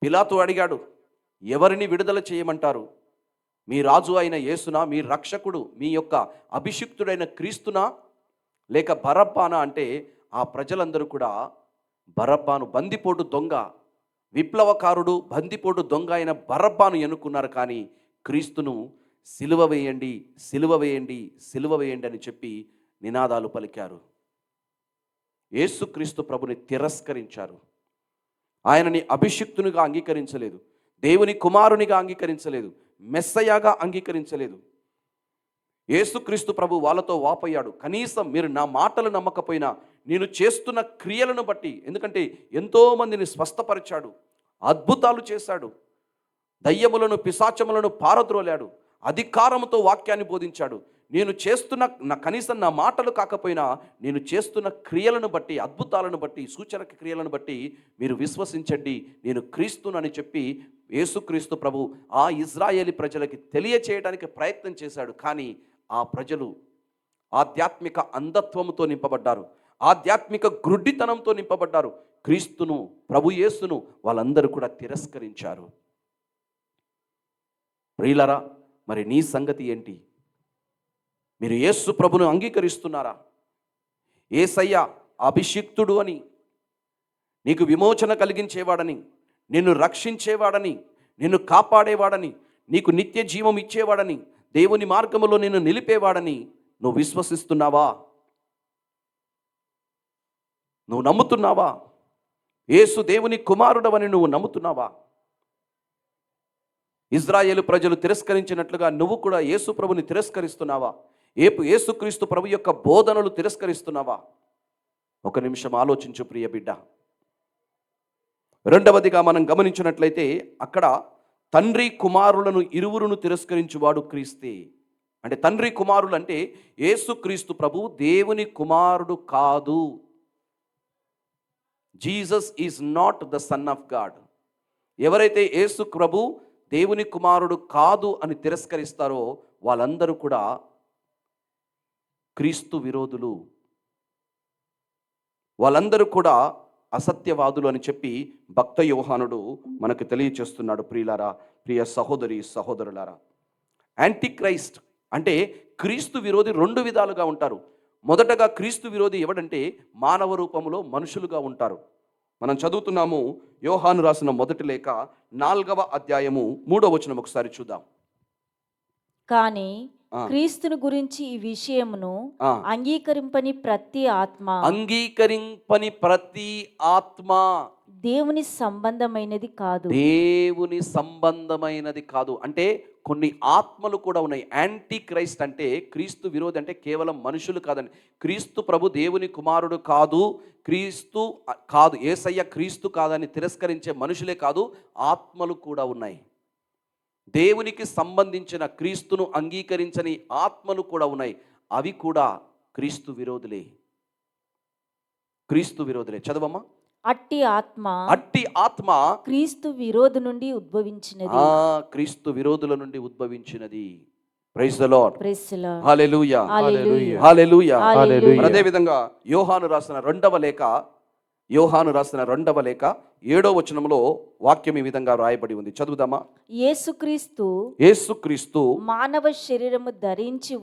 పిలాతు అడిగాడు, ఎవరిని విడుదల చేయమంటారు? మీ రాజు అయిన యేసునా, మీ రక్షకుడు, మీ యొక్క అభిషిక్తుడైన క్రీస్తునా, లేక బరబ్బానా? అంటే ఆ ప్రజలందరూ కూడా బరబ్బాను, బందిపోటు దొంగ, విప్లవకారుడు, బందిపోటు దొంగ అయిన బరబ్బాను ఎన్నుకున్నారు. కానీ క్రీస్తును సిలువ వేయండి, సిలువ వేయండి, సిలువ వేయండి అని చెప్పి నినాదాలు పలికారు. యేసుక్రీస్తు ప్రభుని తిరస్కరించారు. ఆయనని అభిషిక్తునిగా అంగీకరించలేదు, దేవుని కుమారునిగా అంగీకరించలేదు, మెస్సయ్యగా అంగీకరించలేదు. యేసుక్రీస్తు ప్రభు వాళ్ళతో వాపోయాడు, కనీసం మీరు నా మాటలు నమ్మకపోయినా నేను చేస్తున్న క్రియలను బట్టి, ఎందుకంటే ఎంతోమందిని స్వస్థపరిచాడు, అద్భుతాలు చేశాడు, దయ్యములను పిశాచములను పారద్రోలాడు, అధికారంతో వాక్యాన్ని బోధించాడు. నేను చేస్తున్న కనీసం నా మాటలు కాకపోయినా నేను చేస్తున్న క్రియలను బట్టి, అద్భుతాలను బట్టి, సూచన క్రియలను బట్టి మీరు విశ్వసించండి, నేను క్రీస్తునని చెప్పి యేసుక్రీస్తు ప్రభు ఆ ఇజ్రాయేలీ ప్రజలకి తెలియచేయడానికి ప్రయత్నం చేశాడు. కానీ ఆ ప్రజలు ఆధ్యాత్మిక అంధత్వముతో నింపబడ్డారు, ఆధ్యాత్మిక గ్రుడ్డితనంతో నింపబడ్డారు. క్రీస్తును, ప్రభు యేసును వాళ్ళందరూ కూడా తిరస్కరించారు. ప్రియులరా, మరి నీ సంగతి ఏంటి? మీరు యేసు ప్రభును అంగీకరిస్తున్నారా? యేసయ్య అభిషిక్తుడు అని, నీకు విమోచన కలిగించేవాడని, నిన్ను రక్షించేవాడని, నిన్ను కాపాడేవాడని, నీకు నిత్య జీవం ఇచ్చేవాడని, దేవుని మార్గములో నిన్ను నిలిపేవాడని నువ్వు విశ్వసిస్తున్నావా? నువ్వు నమ్ముతున్నావా? యేసు దేవుని కుమారుడవని నువ్వు నమ్ముతున్నావా? ఇజ్రాయేలు ప్రజలు తిరస్కరించినట్లుగా నువ్వు కూడా యేసు ప్రభుని తిరస్కరిస్తున్నావా? యేసుక్రీస్తు ప్రభు యొక్క బోధనలు తిరస్కరిస్తున్నావా? ఒక నిమిషం ఆలోచించు ప్రియ బిడ్డ. రెండవదిగా మనం గమనించినట్లయితే అక్కడ తండ్రి కుమారులను ఇరువురును తిరస్కరించువాడు క్రీస్తే. అంటే తండ్రి కుమారులు అంటే యేసుక్రీస్తు ప్రభు దేవుని కుమారుడు కాదు. Jesus is not the son of God. ఎవరైతే యేసు ప్రభు దేవుని కుమారుడు కాదు అని తిరస్కరిస్తారో వాళ్ళందరూ కూడా క్రీస్తు విరోధులు, వాళ్ళందరూ కూడా అసత్యవాదులు అని చెప్పి భక్త యోహానుడు మనకు తెలియచేస్తున్నాడు. ప్రియులారా, ప్రియ సహోదరి సహోదరులారా, యాంటీ క్రైస్ట్ అంటే క్రీస్తు విరోధి రెండు విధాలుగా ఉంటారు. మొదటగా క్రీస్తు విరోధి ఎవడంటే మానవ రూపంలో మనుషులుగా ఉంటారు. మనం చదువుతున్నాము యోహాను రాసిన మొదటి లేఖ 4వ అధ్యాయము 3వ వచనం ఒకసారి చూద్దాం. కానీ క్రీస్తుని గురించి ఈ విషయమును అంగీకరింపని ప్రతి ఆత్మ దేవుని సంబంధమైనది కాదు. అంటే కొన్ని ఆత్మలు కూడా ఉన్నాయి. యాంటీ క్రైస్ట్ అంటే క్రీస్తు విరోధి అంటే కేవలం మనుషులు కాదండి. క్రీస్తు ప్రభు దేవుని కుమారుడు కాదు, క్రీస్తు కాదు, యేసయ్య క్రీస్తు కాదని తిరస్కరించే మనుషులే కాదు, ఆత్మలు కూడా ఉన్నాయి. దేవునికి సంబంధించిన క్రీస్తును అంగీకరించని ఆత్మలు కూడా ఉన్నాయి. అవి కూడా క్రీస్తు విరోధులే. క్రీస్తు విరోధులే. చదవమ్మా. అట్టి ఆత్మ క్రీస్తు విరోధు నుండి ఉద్భవించినది. క్రీస్తు విరోధుల నుండి ఉద్భవించినది. Praise the Lord. Hallelujah. Hallelujah. అదే విధంగా యోహాను రాసిన రెండవ లేఖ 7వ వచనంలో వాక్యం ఈ విధంగా రాయబడి ఉంది. చదువుదామా. యేసుక్రీస్తు మానవ శరీరము ధరించి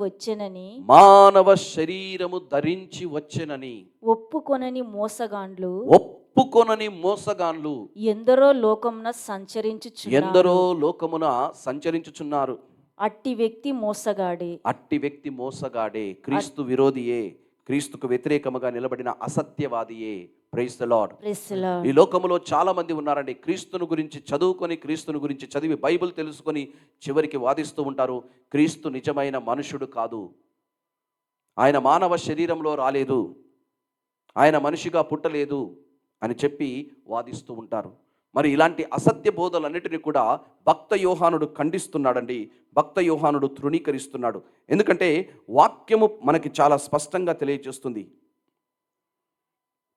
వచ్చెనని ఒప్పుకొనని మోసగాండ్లు ఎందరో లోకమున సంచరించుచున్నారు. అట్టి వ్యక్తి మోసగాడే, క్రీస్తు విరోధియే, క్రీస్తుకు వ్యతిరేకముగా నిలబడిన అసత్యవాదియే. Praise the lord. ఈ లోకములో చాలా మంది ఉన్నారండి. క్రీస్తుని గురించి చదివి బైబిల్ తెలుసుకొని చివరికి వాదిస్తూ ఉంటారు. క్రీస్తు నిజమైన మనుషుడు కాదు, ఆయన మానవ శరీరంలో రాలేదు, ఆయన మనిషిగా పుట్టలేదు అని చెప్పి వాదిస్తూ ఉంటారు. మరి ఇలాంటి అసత్య బోధలన్నిటిని కూడా భక్త యోహానుడు ఖండిస్తున్నాడండి. భక్త యోహానుడు తృణీకరిస్తున్నాడు. ఎందుకంటే వాక్యము మనకి చాలా స్పష్టంగా తెలియజేస్తుంది.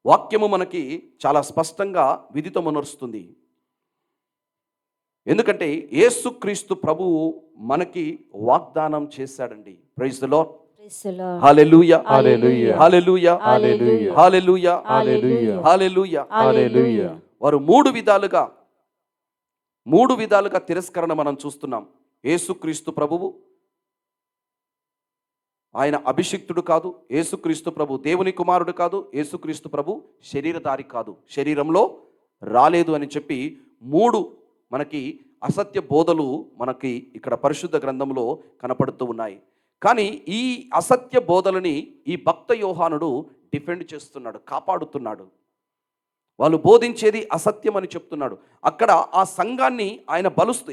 వాక్యము మనకి చాలా స్పష్టంగా విదితమనరుస్తుంది. ఎందుకంటే యేసుక్రీస్తు ప్రభువు మనకి వాగ్దానం చేశాడండి. Praise the Lord. Hallelujah. Hallelujah. Hallelujah. Hallelujah. వారు మూడు విధాలుగా తిరస్కరణ మనం చూస్తున్నాం. యేసుక్రీస్తు ప్రభువు ఆయన అభిషిక్తుడు కాదు, యేసుక్రీస్తు ప్రభు దేవుని కుమారుడు కాదు, యేసుక్రీస్తు ప్రభు శరీరధారి కాదు, శరీరంలో రాలేదు అని చెప్పి మూడు మనకి అసత్య బోధలు మనకి ఇక్కడ పరిశుద్ధ గ్రంథంలో కనపడుతూ ఉన్నాయి. కానీ ఈ అసత్య బోధలని ఈ భక్త యోహానుడు డిఫెండ్ చేస్తున్నాడు, కాపాడుతున్నాడు. వాళ్ళు బోధించేది అసత్యం అని చెప్తున్నాడు. అక్కడ ఆ సంఘాన్ని ఆయన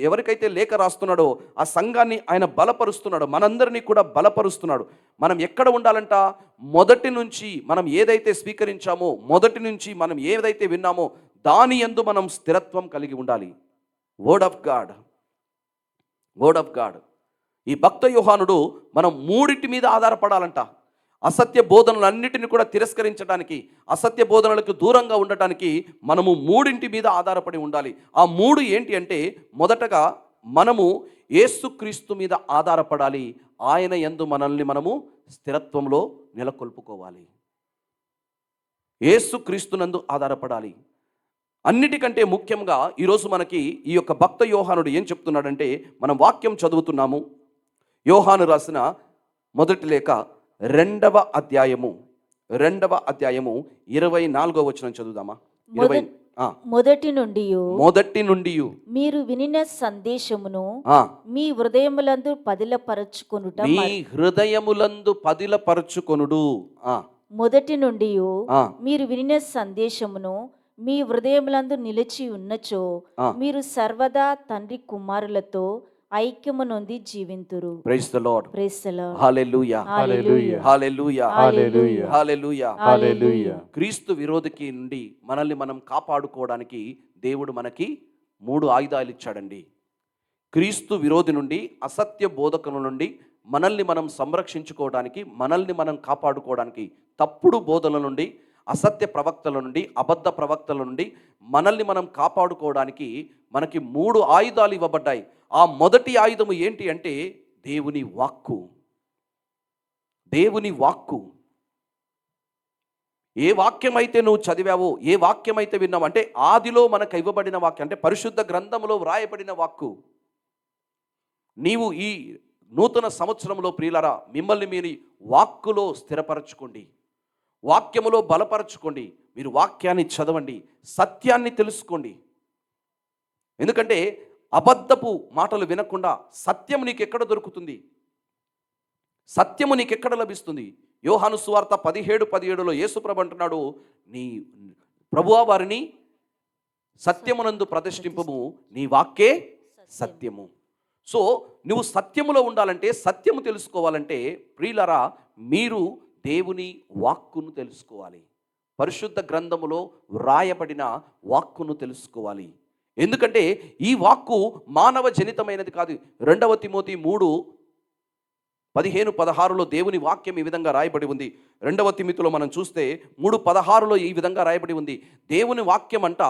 ఎవరికైతే లేఖ రాస్తున్నాడో ఆ సంఘాన్ని ఆయన బలపరుస్తున్నాడు, మనందరినీ కూడా బలపరుస్తున్నాడు. మనం ఎక్కడ ఉండాలంట? మొదటి నుంచి మనం ఏదైతే స్వీకరించామో, మొదటి నుంచి మనం ఏదైతే విన్నామో దాని యందు మనం స్థిరత్వం కలిగి ఉండాలి. Word of God. ఈ భక్త యోహానుడు మనం మూడింటి మీద ఆధారపడాలంట. అసత్య బోధనలన్నిటిని కూడా తిరస్కరించడానికి, అసత్య బోధనలకు దూరంగా ఉండటానికి మనము మూడింటి మీద ఆధారపడి ఉండాలి. ఆ మూడు ఏంటి అంటే, మొదటగా మనము యేసుక్రీస్తు మీద ఆధారపడాలి. ఆయన యందు మనల్ని మనము స్థిరత్వంలో నెలకొల్పుకోవాలి. యేసుక్రీస్తునందు ఆధారపడాలి. అన్నిటికంటే ముఖ్యంగా ఈరోజు మనకి ఈ యొక్క భక్త యోహానుడు ఏం చెప్తున్నాడంటే, మనం వాక్యం చదువుతున్నాము. యోహాను రాసిన మొదటి లేఖ 2వ అధ్యాయము 24వ వచనం చదువుదామా? మొదటి నుండి మీరు వినిన సందేశమును మీ హృదయములందు పదిలపరచుకొనుట మీ హృదయములందు పదిలపరచుకొనుడు. మొదటి నుండి మీరు వినిన సందేశమును మీ హృదయములందు నిలిచి ఉన్నచో మీరు సర్వదా తండ్రి కుమారులతో ఐక్యము నొంది జీవింతురు. Praise the Lord. Praise the Lord. Hallelujah. Hallelujah. Hallelujah. Hallelujah. Hallelujah. Hallelujah. Kristu విరోధికి నుండి మనల్ని మనం కాపాడుకోవడానికి దేవుడు మనకి 3 ఆయుధాలు ఇచ్చాడండి. క్రీస్తు విరోధి నుండి, అసత్య బోధకుల నుండి మనల్ని మనం సంరక్షించుకోవడానికి, మనల్ని మనం కాపాడుకోవడానికి, తప్పుడు బోధల నుండి, అసత్య ప్రవక్తల నుండి, అబద్ధ ప్రవక్తల నుండి మనల్ని మనం కాపాడుకోవడానికి మనకి 3 ఆయుధాలు ఇవ్వబడ్డాయి. ఆ మొదటి ఆయుధము ఏంటి అంటే దేవుని వాక్కు. దేవుని వాక్కు. ఏ వాక్యమైతే నువ్వు చదివావో, ఏ వాక్యమైతే విన్నావు, అంటే ఆదిలో మనకు ఇవ్వబడిన వాక్యం, అంటే పరిశుద్ధ గ్రంథములో వ్రాయబడిన వాక్కు. నీవు ఈ నూతన సంవత్సరంలో ప్రియులారా మిమ్మల్ని మీరు వాక్కులో స్థిరపరచుకోండి, వాక్యములో బలపరచుకోండి. మీరు వాక్యాన్ని చదవండి, సత్యాన్ని తెలుసుకోండి. ఎందుకంటే అబద్ధపు మాటలు వినకుండా సత్యము నీకు ఎక్కడ దొరుకుతుంది? సత్యము నీకు ఎక్కడ లభిస్తుంది? యోహాను సువార్త 17:17లో యేసుప్రభు అంటున్నాడు, నీ ప్రభువా వారిని సత్యమునందు ప్రతిష్ఠింపము, నీ వాక్కే సత్యము. సో నువ్వు సత్యములో ఉండాలంటే, సత్యము తెలుసుకోవాలంటే ప్రియులారా మీరు దేవుని వాక్కును తెలుసుకోవాలి. పరిశుద్ధ గ్రంథములో వ్రాయబడిన వాక్కును తెలుసుకోవాలి. ఎందుకంటే ఈ వాక్కు మానవ జనితమైనది కాదు. 2వ తిమోతి 3:15-16లో దేవుని వాక్యం ఈ విధంగా రాయబడి ఉంది. 2వ తిమోతిలో మనం చూస్తే 3:16లో ఈ విధంగా రాయబడి ఉంది. దేవుని వాక్యం అంట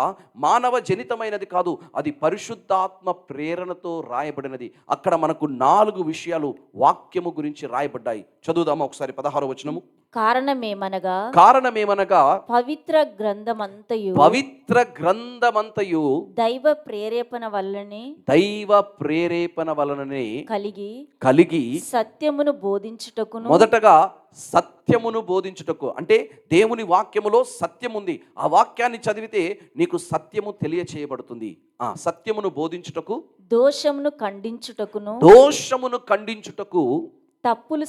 మానవ జనితమైనది కాదు, అది పరిశుద్ధాత్మ ప్రేరణతో రాయబడినది. అక్కడ మనకు 4 విషయాలు వాక్యము గురించి రాయబడ్డాయి. చదువుదామా ఒకసారి 16వ వచనము. కారణమేమనగా పవిత్ర గ్రంథమంతయు దైవ ప్రేరేపణ వలననే కలిగి సత్యమును బోధించుటకును. మొదటగా సత్యమును బోధించుటకు, అంటే దేవుని వాక్యములో సత్యం ఉంది. ఆ వాక్యాన్ని చదివితే నీకు సత్యము తెలియచేయబడుతుంది. సత్యమును బోధించుటకు, దోషమును ఖండించుటకు, తప్పులు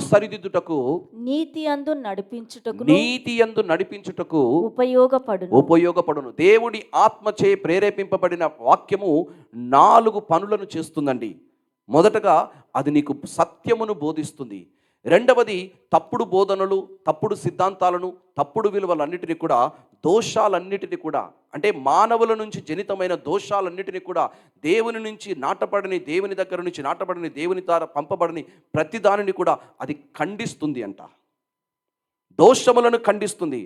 సరిదిద్దుటకు, నీతి యందు నడిపించుటకు ఉపయోగపడును. దేవుడి ఆత్మచే ప్రేరేపింపబడిన వాక్యము 4 పనులను చేస్తుందండి. మొదటగా అది నీకు సత్యమును బోధిస్తుంది. రెండవది తప్పుడు బోధనలు, తప్పుడు సిద్ధాంతాలను, తప్పుడు విలువలన్నిటినీ కూడా, దోషాలన్నిటినీ కూడా, అంటే మానవుల నుంచి జనితమైన దోషాలన్నిటినీ కూడా, దేవుని నుంచి నాటబడని, దేవుని దగ్గర నుంచి నాటబడని, దేవుని ద్వారా పంపబడని ప్రతి దానిని కూడా అది ఖండిస్తుంది అంట. దోషములను ఖండిస్తుంది.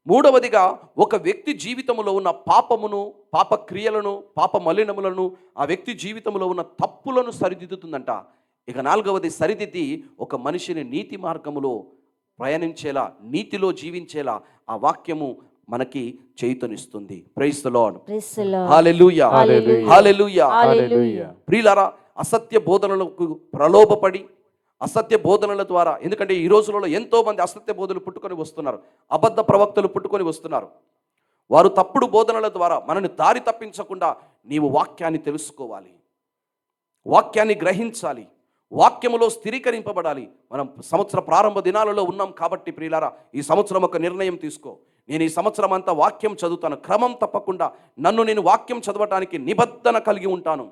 మూడవదిగా ఒక వ్యక్తి జీవితంలో ఉన్న పాపమును, పాప క్రియలను, పాప మలినములను, ఆ వ్యక్తి జీవితంలో ఉన్న తప్పులను సరిదిద్దుతుందంట. ఇక 4వది సరిదిద్ది ఒక మనిషిని నీతి మార్గములో ప్రయాణించేలా, నీతిలో జీవించేలా ఆ వాక్యము మనకి చేయుతనిస్తుంది. Praise the lord. హల్లెలూయా. హల్లెలూయా. ప్రియులారా, అసత్య బోధనలకు ప్రలోభపడి, అసత్య బోధనల ద్వారా, ఎందుకంటే ఈ రోజులలో ఎంతో మంది అసత్య బోధనలు పుట్టుకొని వస్తున్నారు, అబద్ధ ప్రవక్తలు పుట్టుకొని వస్తున్నారు. వారు తప్పుడు బోధనల ద్వారా మనల్ని దారి తప్పించకుండా నీవు వాక్యాన్ని తెలుసుకోవాలి, వాక్యాన్ని గ్రహించాలి, వాక్యములో స్థిరీకరింపబడాలి. మనం సంవత్సర ప్రారంభ దినాలలో ఉన్నాం కాబట్టి ప్రియులారా, ఈ సంవత్సరం ఒక నిర్ణయం తీసుకో. నేను ఈ సంవత్సరం అంతా వాక్యం చదువుతాను, క్రమం తప్పకుండా నన్ను నేను వాక్యం చదవటానికి నిబద్ధన కలిగి ఉంటాను.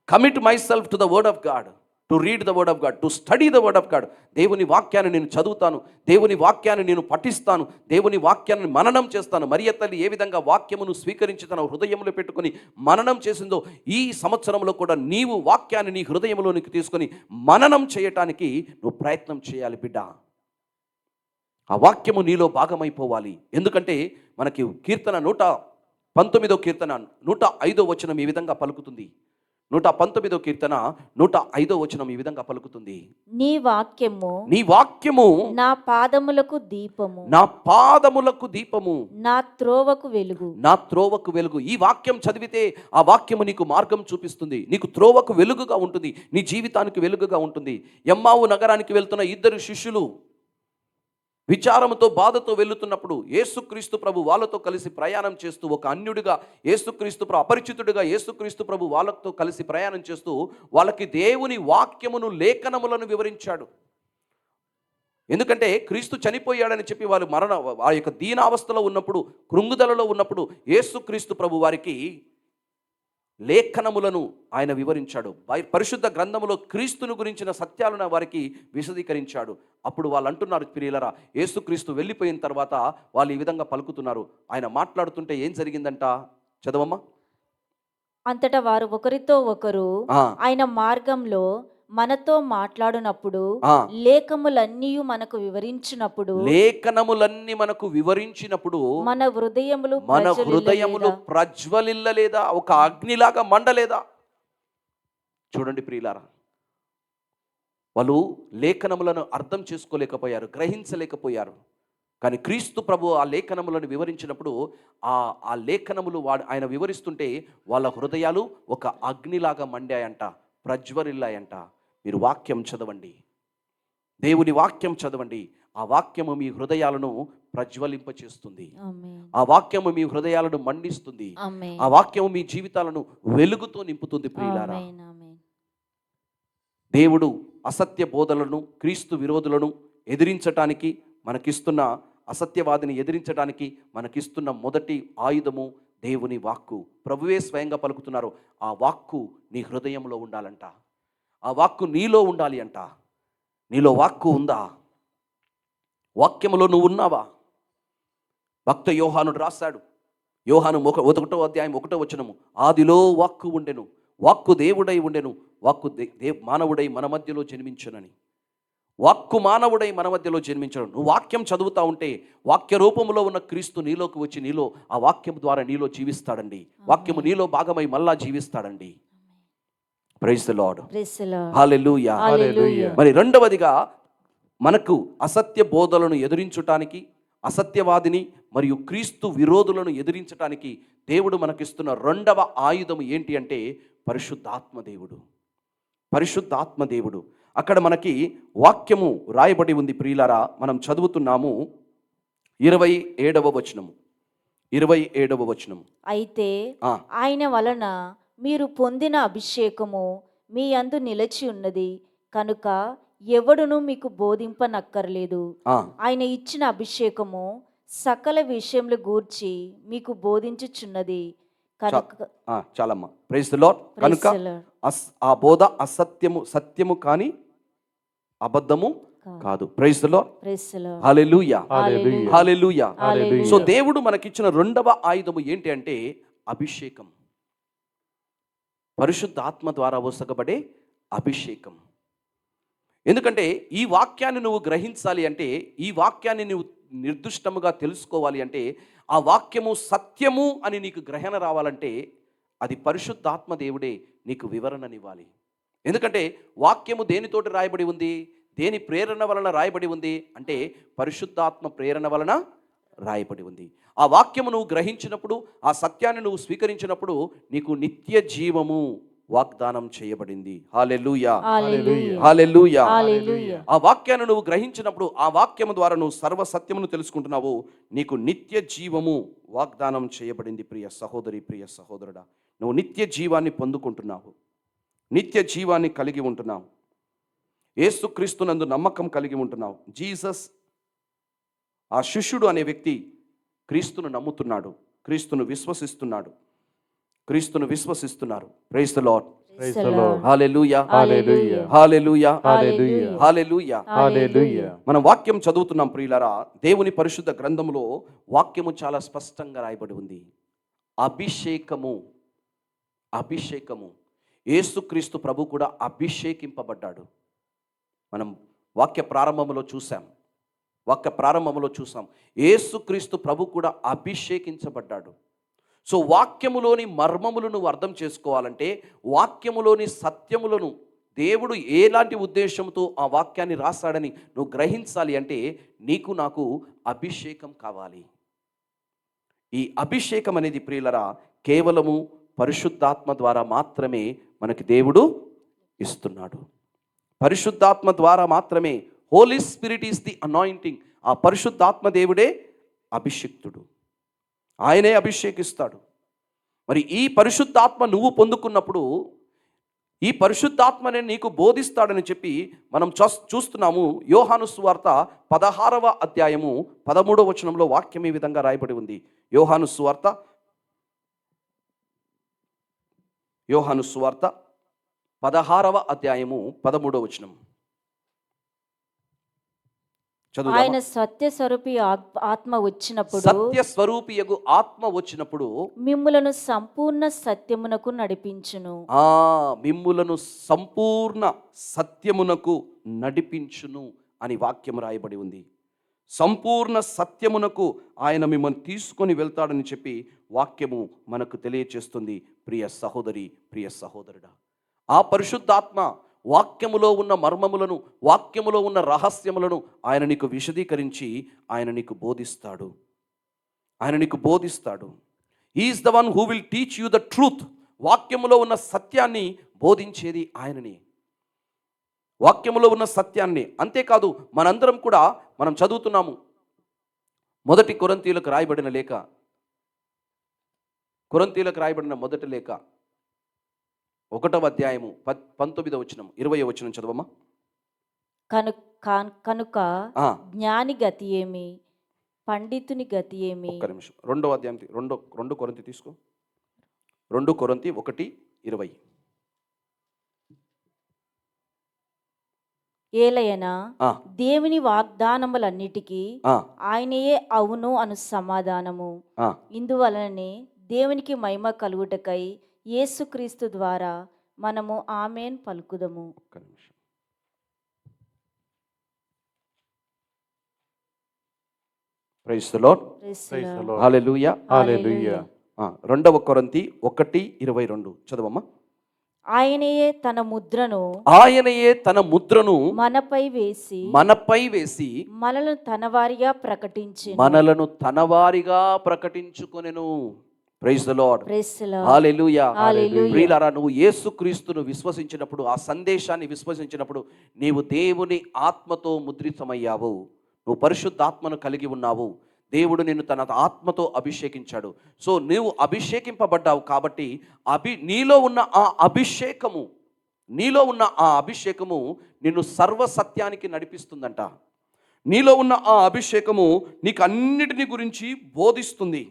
Commit my self to the word of God, to read the word of God, to study the word of God. దేవుని వాక్యాన్ని నేను చదువుతాను, దేవుని వాక్యాన్ని నేను పఠిస్తాను, దేవుని వాక్యాన్ని మననం చేస్తాను. మరియ తల్లి ఏ విధంగా వాక్యమును స్వీకరించి తన హృదయంలో పెట్టుకొని మననం చేసిందో, ఈ సంవత్సరంలో కూడా నీవు వాక్యాన్ని నీ హృదయంలోనికి తీసుకొని మననం చేయటానికి నువ్వు ప్రయత్నం చేయాలి బిడ్డ. ఆ వాక్యము నీలో భాగమైపోవాలి. ఎందుకంటే మనకి కీర్తన 119వ కీర్తన 105వ వచనం ఈ విధంగా పలుకుతుంది, 119వ కీర్తన 105వ వచనం ఈ విధంగా పలుకుతుంది. నీ వాక్యము నీ వాక్యము నా పాదములకు దీపము, నా పాదములకు దీపము, నా త్రోవకు వెలుగు. నా త్రోవకు వెలుగు. ఈ వాక్యం చదివితే ఆ వాక్యము నీకు మార్గం చూపిస్తుంది, నీకు త్రోవకు వెలుగుగా ఉంటుంది, నీ జీవితానికి వెలుగుగా ఉంటుంది. ఎమ్మావు నగరానికి వెళ్తున్న ఇద్దరు శిష్యులు విచారంతో బాధతో వెళ్తున్నప్పుడు యేసుక్రీస్తు ప్రభు వాళ్ళతో కలిసి ప్రయాణం చేస్తూ, ఒక అన్యుడిగా యేసుక్రీస్తు ప్రభు, అపరిచితుడిగా యేసుక్రీస్తు ప్రభు వాళ్ళతో కలిసి ప్రయాణం చేస్తూ వాళ్ళకి దేవుని వాక్యమును, లేఖనములను వివరించాడు. ఎందుకంటే క్రీస్తు చనిపోయాడని చెప్పి వాళ్ళు ఆ యొక్క దీనావస్థలో ఉన్నప్పుడు, కృంగుదలలో ఉన్నప్పుడు యేసుక్రీస్తు ప్రభు వారికి లేఖనములను ఆయన వివరించాడు. పరిశుద్ధ గ్రంథములో క్రీస్తును గురించిన సత్యాలను వారికి విశదీకరించాడు. అప్పుడు వాళ్ళు అంటున్నారు, ప్రియులరా, యేసుక్రీస్తు వెళ్ళిపోయిన తర్వాత వాళ్ళు ఈ విధంగా పలుకుతున్నారు. ఆయన మాట్లాడుతుంటే ఏం జరిగిందంట, చదవమ్మా. అంతటా వారు ఒకరితో ఒకరు ఆ. ఆయన మార్గంలో మనతో మాట్లాడినప్పుడు, ఆ. లేఖములన్నీ మనకు వివరించినప్పుడు, లేఖనములన్నీ మనకు వివరించినప్పుడు మన హృదయములు మన ప్రజ్వలిల్లలేదా? హృదయములు ప్రజ్వలిల్లలేదా, ఒక అగ్నిలాగా మండలేదా? చూడండి ప్రియులారా, వాళ్ళు లేఖనములను అర్థం చేసుకోలేకపోయారు, గ్రహించలేకపోయారు. కానీ క్రీస్తు ప్రభు ఆ లేఖనములను వివరించినప్పుడు ఆ లేఖనములు ఆయన వివరిస్తుంటే వాళ్ళ హృదయాలు ఒక అగ్నిలాగా మండాయంట, ప్రజ్వరిల్లాయంట. మీరు వాక్యం చదవండి, దేవుని వాక్యం చదవండి. ఆ వాక్యము మీ హృదయాలను ప్రజ్వలింపచేస్తుంది, ఆమేన్. ఆ వాక్యము మీ హృదయాలను మండిస్తుంది, ఆమేన్. ఆ వాక్యము మీ జీవితాలను వెలుగుతో నింపుతుంది. ప్రియులారా, ఆమేన్, ఆమేన్. దేవుడు అసత్య బోధలను, క్రీస్తు విరోధులను ఎదిరించటానికి మనకిస్తున్న, అసత్యవాదిని ఎదిరించడానికి మనకిస్తున్న మొదటి ఆయుధము దేవుని వాక్కు. ప్రభువే స్వయంగా పలుకుతున్నారు, ఆ వాక్కు నీ హృదయంలో ఉండాలంట, ఆ వాక్కు నీలో ఉండాలి అంట. నీలో వాక్కు ఉందా? వాక్యములో నువ్వు ఉన్నావా? భక్త యోహానుడు రాశాడు, యోహాను 1వ అధ్యాయం 1వ వచనము, ఆదిలో వాక్కు ఉండెను, వాక్కు దేవుడై ఉండెను, వాక్కు మానవుడై మన మధ్యలో జన్మించునని. వాక్కు మానవుడై మన మధ్యలో జన్మించడం. నువ్వు వాక్యం చదువుతా ఉంటే వాక్య రూపంలో ఉన్న క్రీస్తు నీలోకి వచ్చి నీలో ఆ వాక్యం ద్వారా నీలో జీవిస్తాడండి. వాక్యము నీలో భాగమై మళ్ళా జీవిస్తాడండి. Praise the lord. Praise the lord. హల్లెలూయా. హల్లెలూయా. మరి రెండవదిగా మనకు అసత్య బోధలను ఎదిరించటానికి, అసత్యవాదిని మరియు క్రీస్తు విరోధులను ఎదిరించటానికి దేవుడు మనకిస్తున్న రెండవ ఆయుధం ఏంటి అంటే పరిశుద్ధాత్మ దేవుడు. పరిశుద్ధాత్మ దేవుడు. అక్కడ మనకి వాక్యము రాయబడి ఉంది ప్రియులారా, మనం చదువుతున్నాము 27వ వచనము. 27వ వచనము. అయితే ఆయన వలన మీరు పొందిన అభిషేకము మీ యందు నిలిచి ఉన్నది కనుక ఎవడును మీకు బోధింపనక్కర్లేదు. ఆయన ఇచ్చిన అభిషేకము సకల విషయములు గూర్చి మీకు బోధించుచున్నది కనుక. చాలమ్మా. Praise the lord. కనుక ఆ బోధ సత్యము కానీ అబద్ధము కాదు. Praise the lord. Hallelujah. Hallelujah. So దేవుడు మనకిచ్చిన రెండవ ఆయుధము ఏంటి అంటే అభిషేకం. పరిశుద్ధ ఆత్మ ద్వారా వసగబడే అభిషేకం. ఎందుకంటే ఈ వాక్యాన్ని నువ్వు గ్రహించాలి అంటే, ఈ వాక్యాన్ని నువ్వు నిర్దిష్టముగా తెలుసుకోవాలి అంటే, ఆ వాక్యము సత్యము అని నీకు గ్రహణ రావాలంటే అది పరిశుద్ధాత్మ దేవుడే నీకు వివరణనివ్వాలి. ఎందుకంటే వాక్యము దేనితోటి రాయబడి ఉంది, దేని ప్రేరణ వలన రాయబడి ఉంది అంటే పరిశుద్ధాత్మ ప్రేరణ వలన రాయబడి ఉంది. ఆ వాక్యము నువ్వు గ్రహించినప్పుడు, ఆ సత్యాన్ని నువ్వు స్వీకరించినప్పుడు నీకు నిత్య జీవము వాగ్దానం చేయబడింది. హల్లెలూయా. హల్లెలూయా. ఆ వాక్యాన్ని నువ్వు గ్రహించినప్పుడు, ఆ వాక్యము ద్వారా నువ్వు సర్వ సత్యమును తెలుసుకుంటున్నావు, నీకు నిత్య జీవము వాగ్దానం చేయబడింది. ప్రియ సహోదరి, ప్రియ సహోదరుడా, నువ్వు నిత్య జీవాన్ని పొందుకుంటున్నావు, నిత్య జీవాన్ని కలిగి ఉంటున్నావు, యేసుక్రీస్తునందు నమ్మకం కలిగి ఉంటున్నావు. జీసస్, ఆ శిష్యుడు అనే వ్యక్తి క్రీస్తును నమ్ముతున్నాడు, క్రీస్తును విశ్వసిస్తున్నాడు, క్రీస్తును విశ్వసిస్తున్నారు. Praise the lord. హల్లెలూయా. హల్లెలూయా. హల్లెలూయా. హల్లెలూయా. హల్లెలూయా. హల్లెలూయా. మనం వాక్యం చదువుతున్నాం ప్రియులారా. దేవుని పరిశుద్ధ గ్రంథములో వాక్యము చాలా స్పష్టంగా రాయబడి ఉంది. అభిషేకము. అభిషేకము. యేసుక్రీస్తు ప్రభు కూడా అభిషేకింపబడ్డాడు. మనం వాక్య ప్రారంభములో చూసాం, యేసుక్రీస్తు ప్రభు కూడా అభిషేకించబడ్డాడు. సో వాక్యములోని మర్మములు నువ్వు అర్థం చేసుకోవాలంటే, వాక్యములోని సత్యములను దేవుడు ఎలాంటి ఉద్దేశంతో ఆ వాక్యాన్ని రాశాడని నువ్వు గ్రహించాలి అంటే, నీకు నాకు అభిషేకం కావాలి. ఈ అభిషేకం అనేది ప్రియులరా కేవలము పరిశుద్ధాత్మ ద్వారా మాత్రమే మనకి దేవుడు ఇస్తున్నాడు. పరిశుద్ధాత్మ ద్వారా మాత్రమే. Holy spirit is the anointing. ఆ పరిశుద్ధాత్మ దేవుడే అభిషిక్తుడు, ఆయనే అభిషేకిస్తాడు. మరి ఈ పరిశుద్ధాత్మ నువ్వు పొందుకున్నప్పుడు ఈ పరిశుద్ధాత్మనే నీకు బోధిస్తాడని చెప్పి మనం చూస్తున్నాము. యోహాను సువార్త 16వ అధ్యాయము 13వ వచనంలో వాక్యం ఈ విధంగా రాయబడి ఉంది. యోహాను సువార్త 16వ అధ్యాయము 13వ వచనం ఆయన సత్య స్వరూపి ఆత్మ వచ్చినప్పుడు, సత్య స్వరూపియగు ఆత్మ వచ్చినప్పుడు మిమ్ములను సంపూర్ణ సత్యమునకు నడిపించును. మిమ్ములను సంపూర్ణ సత్యమునకు నడిపించును అని వాక్యం రాయబడి ఉంది. సంపూర్ణ సత్యమునకు ఆయన మిమ్మల్ని తీసుకొని వెళ్తాడని చెప్పి వాక్యము మనకు తెలియచేస్తుంది. ప్రియ సహోదరి, ప్రియ సహోదరుడా, ఆ పరిశుద్ధాత్మ వాక్యములో ఉన్న మర్మములను, వాక్యములో ఉన్న రహస్యములను ఆయన నీకు విశదీకరించి ఆయన నీకు బోధిస్తాడు. ఆయన నీకు బోధిస్తాడు. He is the one who will teach you the truth. వాక్యములో ఉన్న సత్యాన్ని బోధించేది ఆయనని, వాక్యములో ఉన్న సత్యాన్ని. అంతేకాదు మనందరం కూడా మనం చదువుతున్నాము 1 కొరింథీయులకు రాయబడిన లేఖ, కొరింథీయులకు రాయబడిన మొదటి లేఖ 1వ అధ్యాయము 19వ వచనం 20వ వచనం చదవమ్మా. కనుక జ్ఞాని గతి ఏమి, పండితుని గతి ఏమి. ఒక్క నిమిషం. 2వ అధ్యాయం 2 కొరింథీ తీసుకో. 2 కొరింథీ 1:20. ఏలయనా దేవుని వాగ్దానములన్నిటికీ ఆయనయే అవును అను సమాధానము. ఇందువలనే దేవునికి మహిమ కలుగుటకై యేసుక్రీస్తు ద్వారా మనము ఆమేన్ పలుకుదము. Praise the lord. హల్లెలూయా. హల్లెలూయా. 2వ కొరింథీ 1:22 చదవమ్మా. ఆయనయే తన ముద్రను మనపై వేసి మనలను తనవారిగా ప్రకటించుకొనెను. Praise the lord. హల్లెలూయా. ప్రియులారా, నువ్వు యేసుక్రీస్తును విశ్వసించినప్పుడు, ఆ సందేశాన్ని విశ్వసించినప్పుడు నీవు దేవుని ఆత్మతో ముద్రితమయ్యావు. నువ్వు పరిశుద్ధాత్మను కలిగి ఉన్నావు. దేవుడు నిన్ను తన ఆత్మతో అభిషేకించాడు. సో నువ్వు అభిషేకింపబడ్డావు కాబట్టి నీలో ఉన్న ఆ అభిషేకము నిన్ను సర్వసత్యానికి నడిపిస్తుందంట. నీలో ఉన్న ఆ అభిషేకము నీకు అన్నిటిని గురించి బోధిస్తుంది,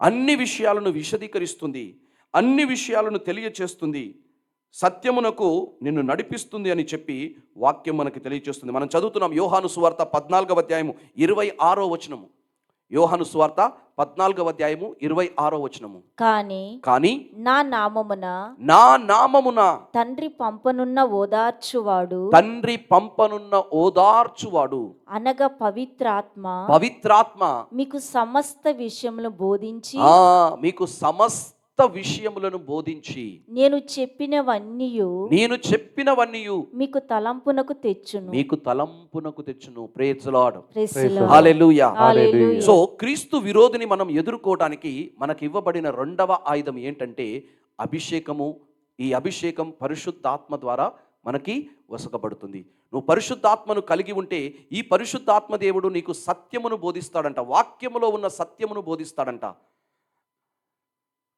అన్ని విషయాలను విశదీకరిస్తుంది, అన్ని విషయాలను తెలియచేస్తుంది, సత్యమునకు నిన్ను నడిపిస్తుంది అని చెప్పి వాక్యం మనకి తెలియచేస్తుంది. మనం చదువుతున్నాం యోహాను సువార్త 14వ అధ్యాయము 26వ వచనము. యోహాను సువార్త 14వ అధ్యాయము 26వ వచనము. కానీ నా నామమున తండ్రి పంపనున్న ఓదార్చువాడు అనగా పవిత్రాత్మ మీకు సమస్త విషయములను బోధించి నేను చెప్పినవన్నీ మీకు తలంపునకు తెచ్చును. Praise the lord. హల్లెలూయా. సో క్రీస్తు విరోధిని మనం ఎదుర్కోవడానికి మనకి ఇవ్వబడిన 2వ ఆయుధం ఏంటంటే అభిషేకము. ఈ అభిషేకం పరిశుద్ధాత్మ ద్వారా మనకి వసకబడుతుంది. నువ్వు పరిశుద్ధాత్మను కలిగి ఉంటే ఈ పరిశుద్ధాత్మ దేవుడు నీకు సత్యమును బోధిస్తాడంట, వాక్యములో ఉన్న సత్యమును బోధిస్తాడంట.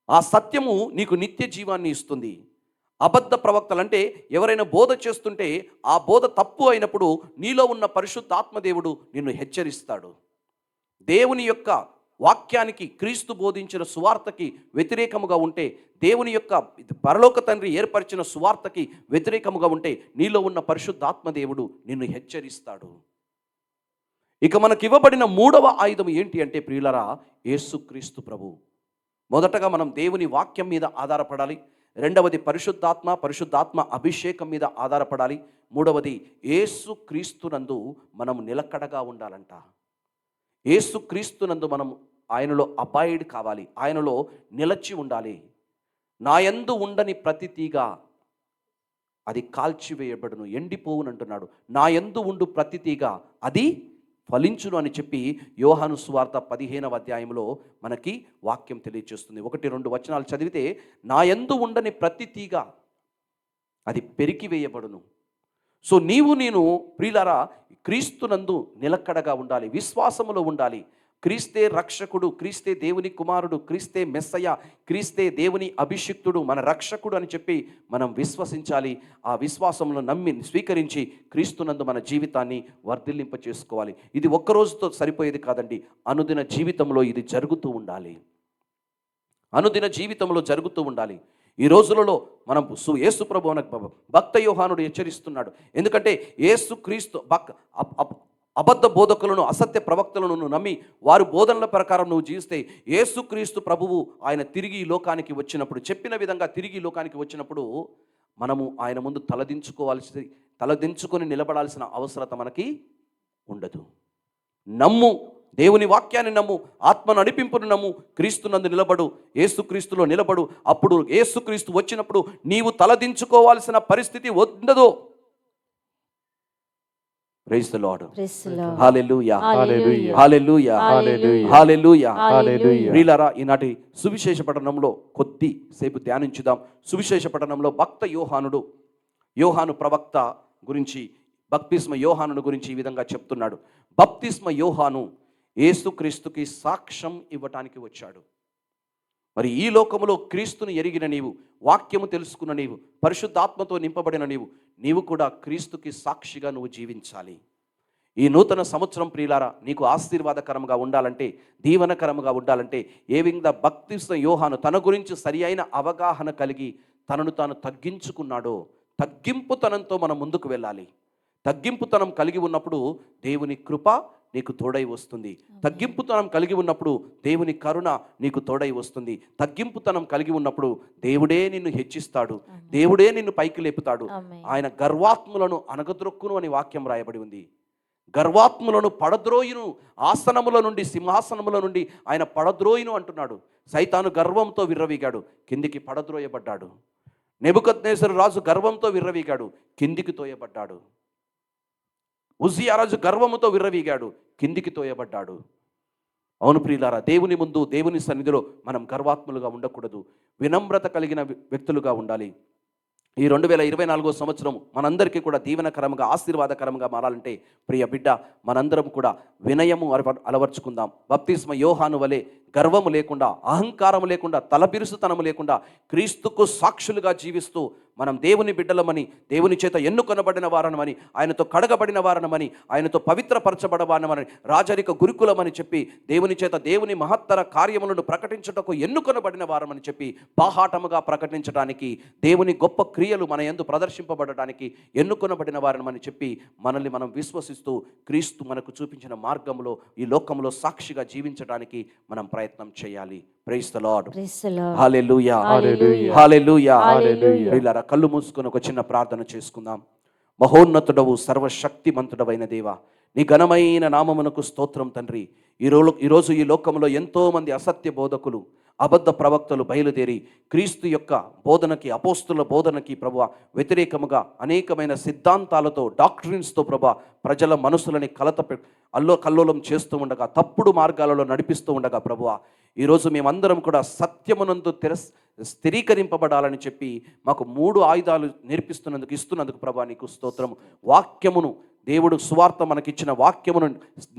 ఆ సత్యము నీకు నిత్య జీవాన్ని ఇస్తుంది. అబద్ధ ప్రవక్తలు అంటే ఎవరైనా బోధ చేస్తుంటే ఆ బోధ తప్పు అయినప్పుడు నీలో ఉన్న పరిశుద్ధాత్మ దేవుడు నిన్ను హెచ్చరిస్తాడు. దేవుని యొక్క వాక్యానికి, క్రీస్తు బోధించిన సువార్తకి వ్యతిరేకముగా ఉంటే, దేవుని యొక్క పరలోక తండ్రి ఏర్పరిచిన సువార్తకి వ్యతిరేకముగా ఉంటే నీలో ఉన్న పరిశుద్ధాత్మ దేవుడు నిన్ను హెచ్చరిస్తాడు. ఇక మనకి ఇవ్వబడిన 3వ ఆయుధం ఏంటి అంటే ప్రియులరా, యేసుక్రీస్తు ప్రభు. మొదటగా మనం దేవుని వాక్యం మీద ఆధారపడాలి. రెండవది పరిశుద్ధాత్మ అభిషేకం మీద ఆధారపడాలి. మూడవది యేసుక్రీస్తునందు మనం నిలకడగా ఉండాలంట. యేసుక్రీస్తునందు మనం ఆయనలో అబాయిడ్ కావాలి, ఆయనలో నిలచి ఉండాలి. నా యందు ఉండని ప్రతి తీగ అది కాల్చివేయబడును, ఎండిపోవును అంటున్నాడు. నా యందు ఉండు ప్రతి తీగ అది ఫలించును అని చెప్పి యోహాను సువార్త 15వ అధ్యాయంలో మనకి వాక్యం తెలియజేస్తుంది. 1-2 వచనాలు చదివితే, నా యందు ఉండని ప్రతి తీగ అది పెరికివేయబడును. సో నీవు నేను ప్రియులారా క్రీస్తునందు నిలకడగా ఉండాలి, విశ్వాసములో ఉండాలి. క్రీస్తే రక్షకుడు, క్రీస్తే దేవుని కుమారుడు, క్రీస్తే మెస్సయ్య, క్రీస్తే దేవుని అభిషిక్తుడు, మన రక్షకుడు అని చెప్పి మనం విశ్వసించాలి. ఆ విశ్వాసమును నమ్మి స్వీకరించి క్రీస్తునందు మన జీవితాన్ని వర్ధిల్లింప చేసుకోవాలి. ఇది ఒక్కరోజుతో సరిపోయేది కాదండి, అనుదిన జీవితంలో ఇది జరుగుతూ ఉండాలి. అనుదిన జీవితంలో జరుగుతూ ఉండాలి. ఈ రోజులలో మనం యేసు ప్రభువునకు భక్త యోహానుడు హెచ్చరిస్తున్నాడు. ఎందుకంటే యేసు క్రీస్తు అబద్ధ బోధకులను, అసత్య ప్రవక్తలను నమ్మి వారు బోధనల ప్రకారం నువ్వు జీవిస్తే, యేసుక్రీస్తు ప్రభువు ఆయన తిరిగి ఈ లోకానికి వచ్చినప్పుడు, చెప్పిన విధంగా తిరిగి ఈ లోకానికి వచ్చినప్పుడు మనము ఆయన ముందు తలదించుకొని నిలబడాల్సిన అవసరత మనకి ఉండదు. నమ్ము, దేవుని వాక్యాన్ని నమ్ము, ఆత్మ నడిపింపును నమ్ము, క్రీస్తునందు నిలబడు, యేసుక్రీస్తులో నిలబడు. అప్పుడు యేసుక్రీస్తు వచ్చినప్పుడు నీవు తలదించుకోవాల్సిన పరిస్థితి ఉండదు. Praise the lord. హల్లెలూయా, హల్లెలూయా, హల్లెలూయా, హల్లెలూయా, హల్లెలూయా. హల్లెలూయా. ప్రియులారా, ఈనాటి సువిశేష పఠనంలో కొద్ది సేపు ధ్యానించుదాం. సువిశేష పఠనంలో భక్త యోహాను ప్రవక్త గురించి, బప్తిస్మ యోహానును గురించి ఈ విధంగా చెప్తున్నాడు. బప్తిస్మ యోహాను యేసుక్రీస్తుకి సాక్ష్యం ఇవ్వటానికి వచ్చాడు. మరి ఈ లోకములో క్రీస్తుని ఎరిగిన నీవు, వాక్యము తెలుసుకున్న నీవు, పరిశుద్ధాత్మతో నింపబడిన నీవు కూడా క్రీస్తుకి సాక్షిగా నువ్వు జీవించాలి. ఈ నూతన సంవత్సరం ప్రియులారా నీకు ఆశీర్వాదకరంగా ఉండాలంటే, దీవనకరంగా ఉండాలంటే, ఏ విధంగా బప్తిస్మ యోహాను తన గురించి సరి అయిన అవగాహన కలిగి తనను తాను తగ్గించుకున్నాడో, తగ్గింపుతనంతో మనం ముందుకు వెళ్ళాలి. తగ్గింపుతనం కలిగి ఉన్నప్పుడు దేవుని కృప నీకు తోడై వస్తుంది. తగ్గింపుతనం కలిగి ఉన్నప్పుడు దేవుని కరుణ నీకు తోడై వస్తుంది. తగ్గింపుతనం కలిగి ఉన్నప్పుడు దేవుడే నిన్ను హెచ్చిస్తాడు, దేవుడే నిన్ను పైకి లేపుతాడు. ఆయన గర్వాత్ములను అనగద్రొక్కును అని వాక్యం రాయబడి ఉంది. గర్వాత్ములను పడద్రోయును, ఆసనముల నుండి, సింహాసనముల నుండి ఆయన పడద్రోయును అంటున్నాడు. సైతాను గర్వంతో విర్రవీగాడు, కిందికి పడద్రోయబడ్డాడు. నెబుకద్నెజరు రాజు గర్వంతో విర్రవీగాడు, కిందికి తోయబడ్డాడు. ఉజ్జియా రాజు గర్వముతో విర్రవీగాడు, కిందికి తోయబడ్డాడు. అవును ప్రియులారా, దేవుని ముందు, దేవుని సన్నిధిలో మనం గర్వాత్ములుగా ఉండకూడదు, వినమ్రత కలిగిన వ్యక్తులుగా ఉండాలి. ఈ 2024 సంవత్సరం మనందరికీ కూడా దీవెనకరంగా, ఆశీర్వాదకరంగా మారాలంటే ప్రియ బిడ్డ, మనందరం కూడా వినయము అలవర్చుకుందాం. బప్తిస్మ యోహాను వలె గర్వము లేకుండా, అహంకారము లేకుండా, తలబిరుసుతనము లేకుండా క్రీస్తుకు సాక్షులుగా జీవిస్తూ మనం దేవుని బిడ్డలమని, దేవుని చేత ఎన్నుకొనబడిన వారనమని, ఆయనతో కడగబడిన వారనమని, ఆయనతో పవిత్రపరచబడవానమని, రాజరిక గురుకులమని చెప్పి, దేవుని చేత దేవుని మహత్తర కార్యములను ప్రకటించుటకు ఎన్నుకొనబడిన వారమని చెప్పి బాహాటముగా ప్రకటించడానికి, దేవుని గొప్ప క్రియలు మన యందు ప్రదర్శింపబడటానికి ఎన్నుకొనబడిన వారనమని చెప్పి మనల్ని మనం విశ్వసిస్తూ క్రీస్తు మనకు చూపించిన మార్గంలో ఈ లోకంలో సాక్షిగా జీవించడానికి మనం ప్రయత్నం చేయాలి. Praise the lord. హల్లెలూయా, హల్లెలూయా, హల్లెలూయా, హల్లెలూయా. ప్రియులారా, కళ్ళు మూసుకొని ఒక చిన్న ప్రార్థన చేసుకుందాం. మహోన్నతుడవు, సర్వశక్తిమంతుడవైన దేవా, నీ ఘనమైన నామమునకు స్తోత్రం తండ్రి. ఈరోజు ఈ లోకంలో ఎంతోమంది అసత్య బోధకులు, అబద్ధ ప్రవక్తలు బయలుదేరి క్రీస్తు యొక్క బోధనకి, అపోస్తుల బోధనకి ప్రభువా వ్యతిరేకముగా అనేకమైన సిద్ధాంతాలతో, డాక్ట్రిన్స్తో ప్రభువా ప్రజల మనసులని కల్లోలం చేస్తూ ఉండగా, తప్పుడు మార్గాలలో నడిపిస్తూ ఉండగా ప్రభువా, ఈరోజు మేమందరం కూడా సత్యమునందు స్థిరీకరింపబడాలని చెప్పి మాకు 3 ఆయుధాలు ఇస్తున్నందుకు ప్రభువా నీకు స్తోత్రం. వాక్యమును, దేవుడు సువార్త మనకిచ్చిన వాక్యమును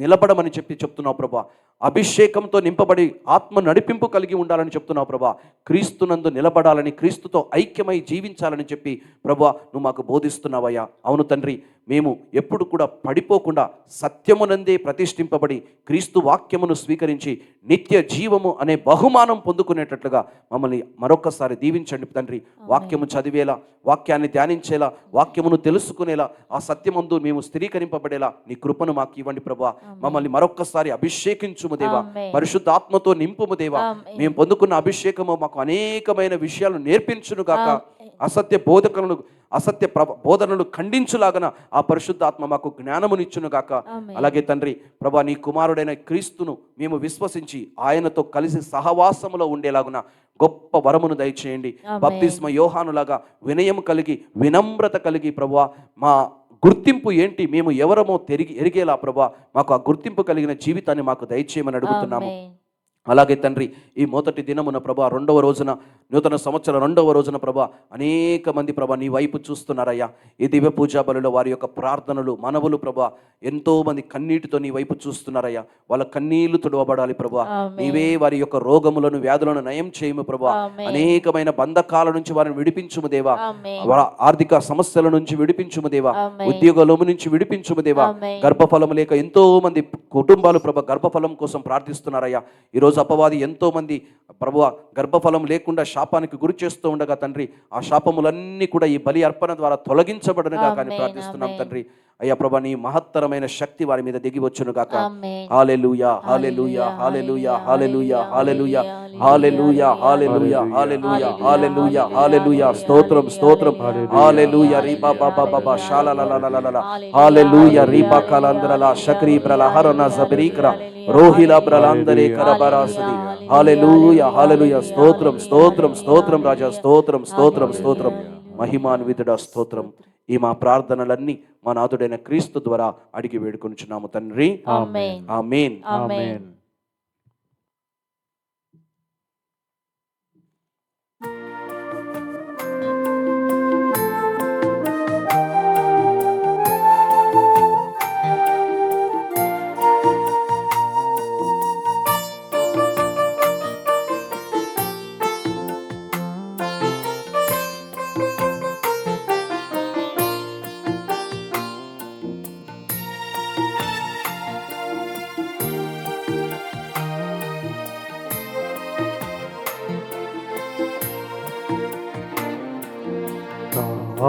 నిలబడమని చెప్తున్నావు ప్రభా. అభిషేకంతో నింపబడి ఆత్మ నడిపింపు కలిగి ఉండాలని చెప్తున్నావు ప్రభా. క్రీస్తునందు నిలబడాలని, క్రీస్తుతో ఐక్యమై జీవించాలని చెప్పి ప్రభా నువ్వు మాకు బోధిస్తున్నావయ్యా. అవును తండ్రి, మేము ఎప్పుడు కూడా పడిపోకుండా సత్యమునందే ప్రతిష్ఠింపబడి క్రీస్తు వాక్యమును స్వీకరించి నిత్య జీవము అనే బహుమానం పొందుకునేటట్లుగా మమ్మల్ని మరొకసారి దీవించండి తండ్రి. వాక్యము చదివేలా, వాక్యాన్ని ధ్యానించేలా, వాక్యమును తెలుసుకునేలా, ఆ సత్యమందు మేము స్థిరీకరింపబడేలా నీ కృపను మాకు ఇవ్వండి ప్రభా. మమ్మల్ని మరొక్కసారి అభిషేకించుము దేవా, పరిశుద్ధ ఆత్మతో నింపుము దేవా. మేము పొందుకున్న అభిషేకము మాకు అనేకమైన విషయాలు నేర్పించును గాక. అసత్య బోధకులను అసత్య బోధనలు ఖండించులాగన ఆ పరిశుద్ధాత్మ మాకు జ్ఞానమునిచ్చును గాక. ఆమేన్. అలాగే తండ్రి ప్రభా, నీ కుమారుడైన క్రీస్తును మేము విశ్వసించి ఆయనతో కలిసి సహవాసములో ఉండేలాగున గొప్ప వరమును దయచేయండి. ఆమేన్. బప్తిస్మ యోహానులాగా వినయం కలిగి వినమ్రత కలిగి ప్రభువా, మా గుర్తింపు ఏంటి, మేము ఎవరమో ఎరిగేలా ప్రభువా మాకు ఆ గుర్తింపు కలిగిన జీవితాన్ని మాకు దయచేయమని అడుగుతున్నాము. ఆమేన్. అలాగే తండ్రి, ఈ మొదటి దినమున ప్రభా, రెండవ రోజున, నూతన సంవత్సరం రెండవ రోజున ప్రభా, అనేక మంది ప్రభా నీ వైపు చూస్తున్నారయ్యా. ఈ దివ్య పూజా బలిలో వారి యొక్క ప్రార్థనలు, మనవులు ప్రభా, ఎంతో మంది కన్నీటితో నీ వైపు చూస్తున్నారయ్యా. వాళ్ళ కన్నీళ్లు తుడవబడాలి ప్రభా. ఆమేన్. నీవే వారి యొక్క రోగములను, వ్యాధులను నయం చేయము ప్రభా. ఆమేన్. అనేకమైన బంధకాల నుంచి వారిని విడిపించుము దేవా. ఆమేన్. వారి ఆర్థిక సమస్యల నుంచి విడిపించుము దేవా. ఆమేన్. ఉద్యోగంలో నుంచి విడిపించుము దేవా. ఆమేన్. గర్భఫలం లేక ఎంతో మంది కుటుంబాలు ప్రభా గర్భఫలం కోసం ప్రార్థిస్తున్నారయ్యా. ఈరోజు అపవాది ఎంతో మంది ప్రభువా గర్భఫలం లేకుండా శాపానికి గురి చేస్తూ ఉండగా తండ్రి, ఆ శాపములన్నీ కూడా ఈ బలి అర్పణ ద్వారా తొలగించబడనుగా కానీ ఆమేన్. ప్రార్థిస్తున్నాం ఆమేన్. తండ్రి. అయ్యా ప్రభా, నీ మహత్తరమైన శక్తి వారి మీద దిగి వచ్చును గాక. ఆమేన్. హల్లెలూయా, హల్లెలూయా, హల్లెలూయా, హల్లెలూయా, హల్లెలూయా, హల్లెలూయా, హల్లెలూయా, హల్లెలూయా, హల్లెలూయా, హల్లెలూయా. స్తోత్రం, స్తోత్రం. హల్లెలూయా. రీబా బాబా బాబా షాలలలలలల. హల్లెలూయా. రీబా కలంద్రల శక్రీ ప్రలహరన జబరీక్ర రోహిల బ్రలాందరే కరబరాసది. హల్లెలూయా, హల్లెలూయా. స్తోత్రం, స్తోత్రం, స్తోత్రం రాజా. స్తోత్రం, స్తోత్రం, స్తోత్రం. మహిమాన్వితుడా స్తోత్రం. ఈ మా ప్రార్థనలన్నీ మా నాథుడైన క్రీస్తు ద్వారా అడిగి వేడుకొనుచున్నాము తండ్రి. ఆమేన్. ఆమేన్. ఆమేన్.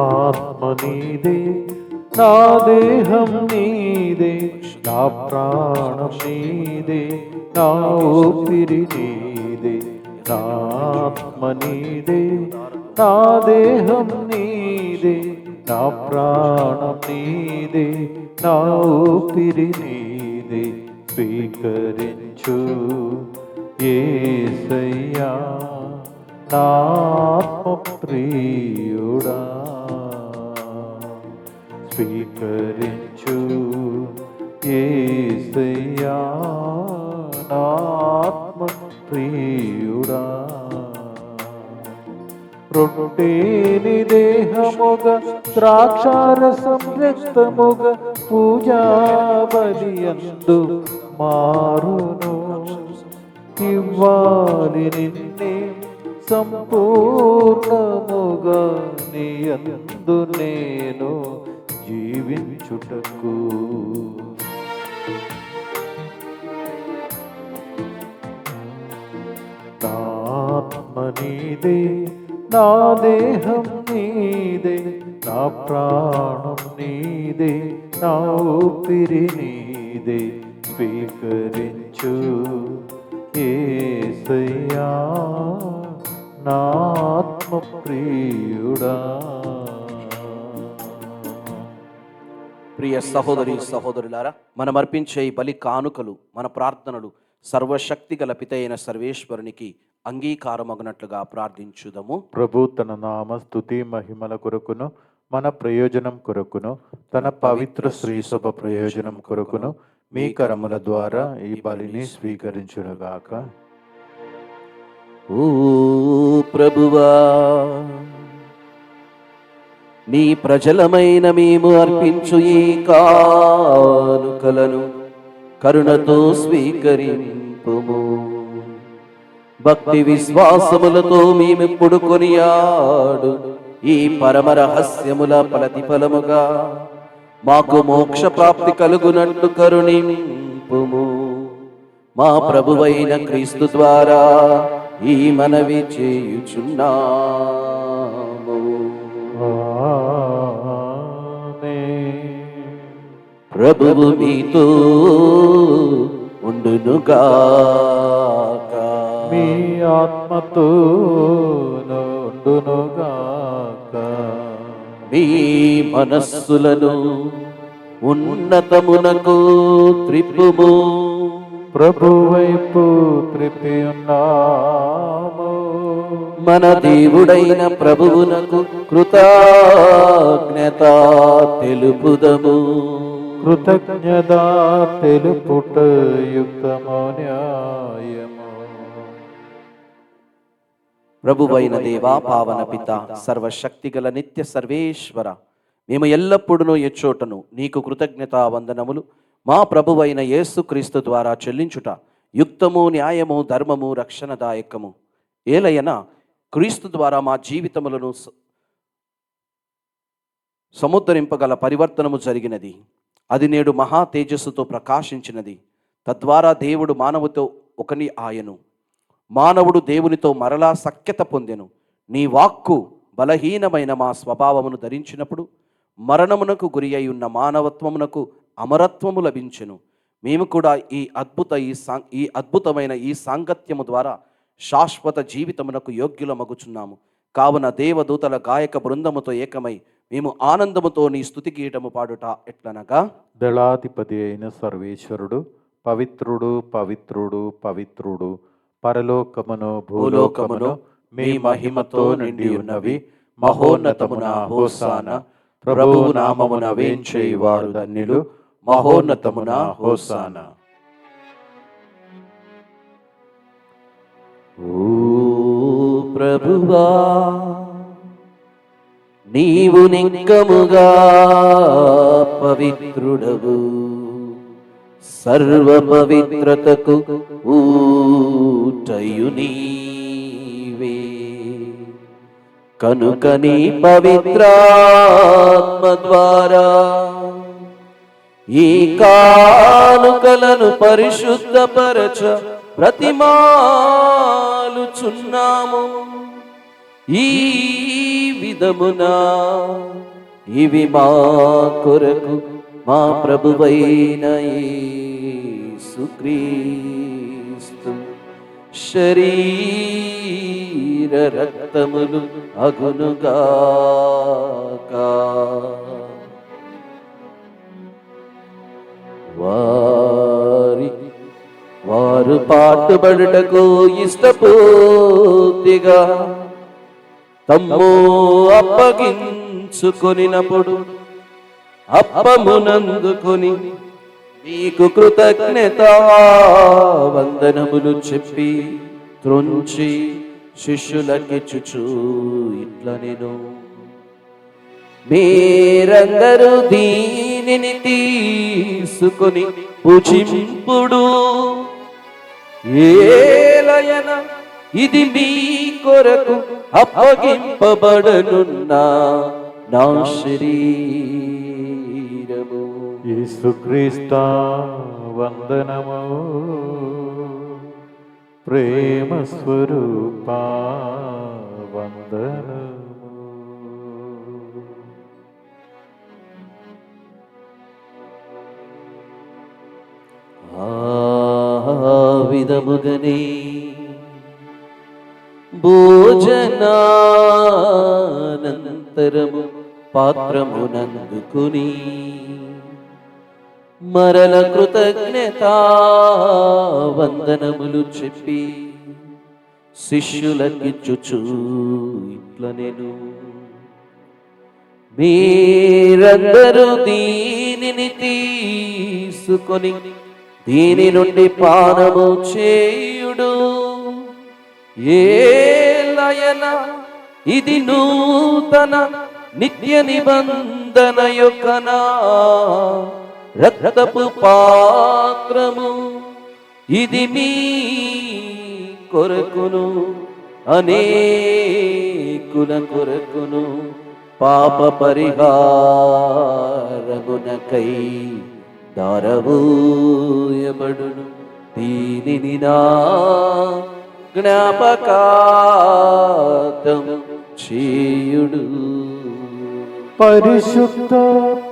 ఆత్మ నీదే, నా దేహం నీదే, నా ప్రాణం నీదే, నా ఊపిరి నీదే. నా ఆత్మ నీదే, నా దేహం నీదే, నా ప్రాణం నీదే, నా ఊపిరి నీదే. స్వీకరించు యేసయ్యా నా ఆత్మ ప్రియుడా. స్వీకరించు యేసయ్యా నా ఆత్మ ప్రియుడా. రొట్టేని దేహముగ ద్రాక్షారసం రక్తముగ పూజా బలియందు మారును. ఇవ్వాలి నిన్నే సంపూర్ణముగా నీయందు నేను జీవించుటకు. నా ఆత్మ నీదే, నా దేహం నీదే, నా ప్రాణం నీదే, నా ఊపిరి నీదే. స్వీకరించు యేసయ్యా నా ఆత్మ ప్రియుడా. ప్రియ సహోదరి సహోదరులారా, మనం అర్పించే ఈ బలి కానుకలు, మన ప్రార్థనలు సర్వశక్తి గల పితైన సర్వేశ్వరునికి అంగీకారమగునట్లుగా ప్రార్థించుదము. ప్రభు తన నామ స్తుతి మహిమల కొరకును, మన ప్రయోజనం కొరకును, తన పవిత్ర శ్రీసభ ప్రయోజనం కొరకును మీ కరముల ద్వారా ఈ బలిని స్వీకరించునుగాక. ఓ ప్రభువా, నీ ప్రజలమైన మేము అర్పించు ఈ కానుకలను కరుణతో స్వీకరింపుము. భక్తి విశ్వాసములతో మేమెప్పుడు కొనియాడు ఈ పరమ రహస్యముల ప్రతిఫలముగా మాకు మోక్ష ప్రాప్తి కలుగునట్లు కరుణింపుము. మా ప్రభువైన క్రీస్తు ద్వారా ఈ మనవి చేయుచున్నాము. ఆమేన్. ప్రభువు మీతో ఉండునుగాక. మీ ఆత్మతో నుండునుగాక. మీ మనస్సులను ఉన్నతమునకు త్రిప్పుము. ప్రభు వైపు త్రిప్పి ఉన్నాము. మన దేవుడైన ప్రభువునకు కృతజ్ఞత తెలుపుదము. కృతజ్ఞత తెలుపుట యుక్తము న్యాయము. ప్రభువైన దేవా, పావన పిత, సర్వశక్తిగల నిత్య సర్వేశ్వర, మేము ఎల్లప్పుడూ ఎచ్చోటను నీకు కృతజ్ఞతా వందనములు మా ప్రభువైన యేసుక్రీస్తు ద్వారా చెల్లించుట యుక్తము, న్యాయము, ధర్మము, రక్షణదాయకము. ఏలయన క్రీస్తు ద్వారా మా జీవితములను సముద్ధరింపగల పరివర్తనము జరిగినది. అది నేడు మహా తేజస్సుతో ప్రకాశించినది. తద్వారా దేవుడు మానవుతో ఒకని ఆయను. మానవుడు దేవునితో మరలా సఖ్యత పొందెను. నీ వాక్కు బలహీనమైన మా స్వభావమును ధరించినప్పుడు మరణమునకు గురి అయి ఉన్న మానవత్వమునకు అమరత్వము లభించెను. మేము కూడా ఈ అద్భుతమైన ఈ సాంగత్యము ద్వారా శాశ్వత జీవితమునకు యోగ్యులమగుచున్నాము. కావున దేవదూతల గాయక బృందముతో ఏకమై మేము ఆనందముతో నీ స్తుతి గీయటము పాడుట ఎట్లనగా, దళాధిపతి అయిన సర్వేశ్వరుడు పవిత్రుడు, పవిత్రుడు, పవిత్రుడు, పరలోకమును భూలోకమును మీ మహిమతో నిండి ఉన్నవి. మహోన్నతమున హోసానా. ప్రభువు నామమున వేంచేయువారు ధన్యులు. మహోన్నతమున హోసానా. ఓ ప్రభువా, నీవు నిక్కముగా పవిత్రుడవు. సర్వ పవిత్రతకు ఊటయు నీవే. కనుక నీ పవిత్రాత్మ ద్వారా ఈ కానుకలను పరిశుద్ధపరచ ప్రతిమాలుచున్నాము. ఈ విధమున ఇవి మా కొరకు మా ప్రభువైన యేసుక్రీస్తు శరీర రక్తములు అగునుగాక. వారు పాటుబడుటకు ఇష్టపూర్తిగా తమ్ము అప్పగించుకొనినప్పుడు అప్పమునందుకొని మీకు కృతజ్ఞత వందనములు చెప్పి త్రుంచి శిష్యులకిచ్చుచు ఇట్లనెను, మీరందరూ దీనిని తీసుకొని పూజింపుడు. ఏలయన ఇది మీ కొరకు అప్పగింపబడనున్న నా శరీరము. యేసుక్రీస్తు వందనము. ప్రేమ స్వరూపా వందనము. ఆ విధముగనే భోజనానంతరము పాత్రమునందుకుని మరల కృతజ్ఞత వందనములు చెప్పి శిష్యులకిచ్చుచు ఇట్లనెను, మీరందరూ దీనిని తీసుకొని దీని నుండి పానము చేయుడు. ఏలయన ఇది నూతన నిత్య నిబంధన యొక్క నా రక్తపు పాత్రము. ఇది మీ కొరకును అనేకుల కొరకును పాప పరిహారమునకై దారవూయబడును. దీనిని నా జ్ఞాపకార్థం చేయుడు. పరిశుద్ధ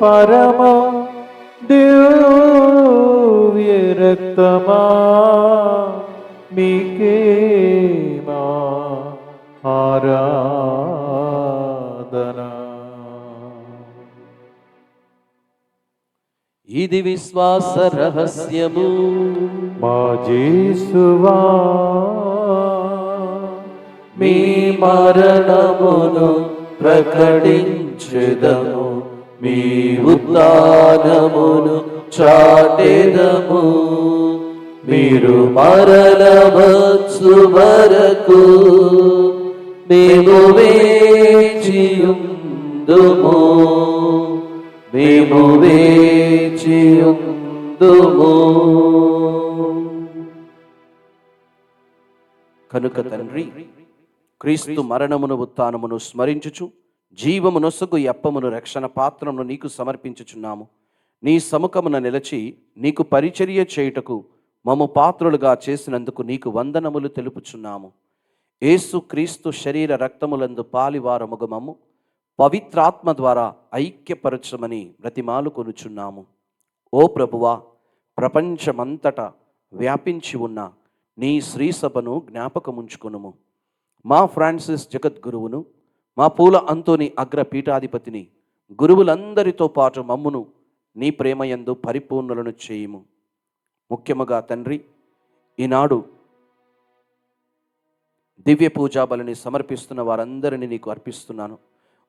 పరమ దివ్య రక్తమా మీకే మా ఆరాధన. ఇది విశ్వాస రహస్యము. మా యేసువా మీ మరణమును ప్రకటించెదము, మీ ఉత్థానమును చాటెదము. మీరు మరణవచ్చు వరకు మేము వేచియుందుము, మేము వేచియుందుము. కనుక తండ్రి, క్రీస్తు మరణమును ఉత్థానమును స్మరించుచు జీవము నొసగు ఈ అప్పమును రక్షణ పాత్రమును నీకు సమర్పించుచున్నాము. నీ సముఖమున నిలచి నీకు పరిచర్య చేయుటకు మమ్ము పాత్రులుగా చేసినందుకు నీకు వందనములు తెలుపుచున్నాము. యేసు క్రీస్తు శరీర రక్తములందు పాలివారముగ మమ్ము పవిత్రాత్మ ద్వారా ఐక్యపరచమని బ్రతిమాలు కొనుచున్నాము. ఓ ప్రభువా, ప్రపంచమంతటా వ్యాపించి ఉన్న నీ శ్రీసభను జ్ఞాపకముంచుకొనుము. మా ఫ్రాన్సిస్ జగద్గురువును, మా పూల అంతోని అగ్ర పీఠాధిపతిని, గురువులందరితో పాటు మమ్మును నీ ప్రేమయందు పరిపూర్ణులను చేయుము. ముఖ్యముగా తండ్రి, ఈనాడు దివ్య పూజా బలిని సమర్పిస్తున్న వారందరినీ నీకు అర్పిస్తున్నాను.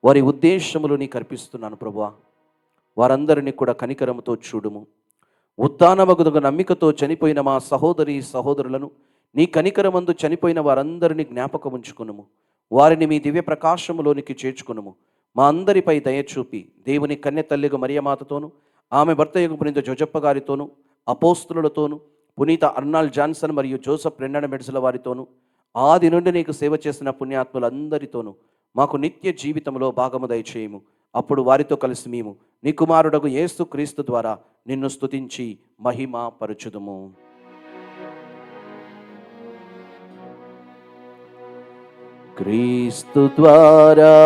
వారి ఉద్దేశములు నీకు అర్పిస్తున్నాను ప్రభువా. వారందరినీ కూడా కనికరముతో చూడుము. ఉత్థానమగుదగు నమ్మికతో చనిపోయిన మా సహోదరి సహోదరులను నీ కనికరమందు చనిపోయిన వారందరినీ జ్ఞాపకముంచుకునుము. వారిని మీ దివ్య ప్రకాశములోనికి చేర్చుకునుము. మా అందరిపై దయచూపి దేవుని కన్య తల్లిగా మరియమాతతోను, ఆమె భర్త యొక్క పునీత జోజప్ప గారితోను, అపోస్తులతోను, పునీత అర్నాల్డ్ జాన్సన్ మరియు జోసెఫ్ రెండన మెడ్సుల వారితోను, ఆది నుండి నీకు సేవ చేసిన పుణ్యాత్ములందరితోనూ మాకు నిత్య జీవితంలో భాగము దయచేయము. అప్పుడు వారితో కలిసి మేము నీ కుమారుడగు యేసు క్రీస్తు ద్వారా నిన్ను స్తుతించి మహిమ పరచుదుము. క్రీస్తు ద్వారా,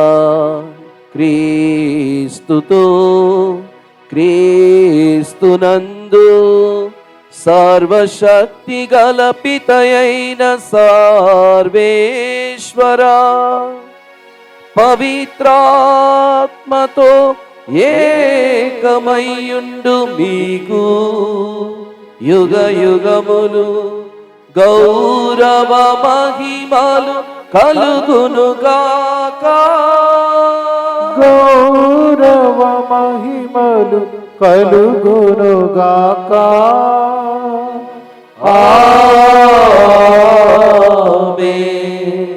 క్రీస్తుతో, క్రీస్తునందు సర్వశక్తి గల పితయైన సర్వేశ్వరా, పవిత్రాత్మతో ఏకమయ్యుండు మీకు యుగ యుగములు గౌరవ మహిమలు కలుగునుగాక. గౌరవ మహిమలు కలుగునుగాక. ఆమేన్.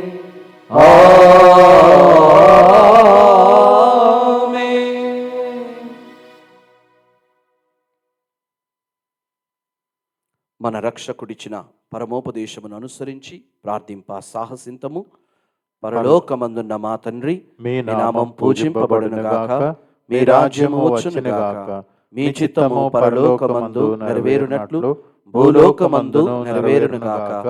మన రక్షకుడిచ్చిన పరమోపదేశమును అనుసరించి ప్రార్థింప సాహసింతము. పరలోకమందున్న మా తండ్రి, మీ నామం పూజింపబడునుగాక, మీ రాజ్యము వచ్చునుగాక, మీ చిత్తము పరలోకమందు నెరవేరునట్లు భూలోకమందు నెరవేరునుగాక.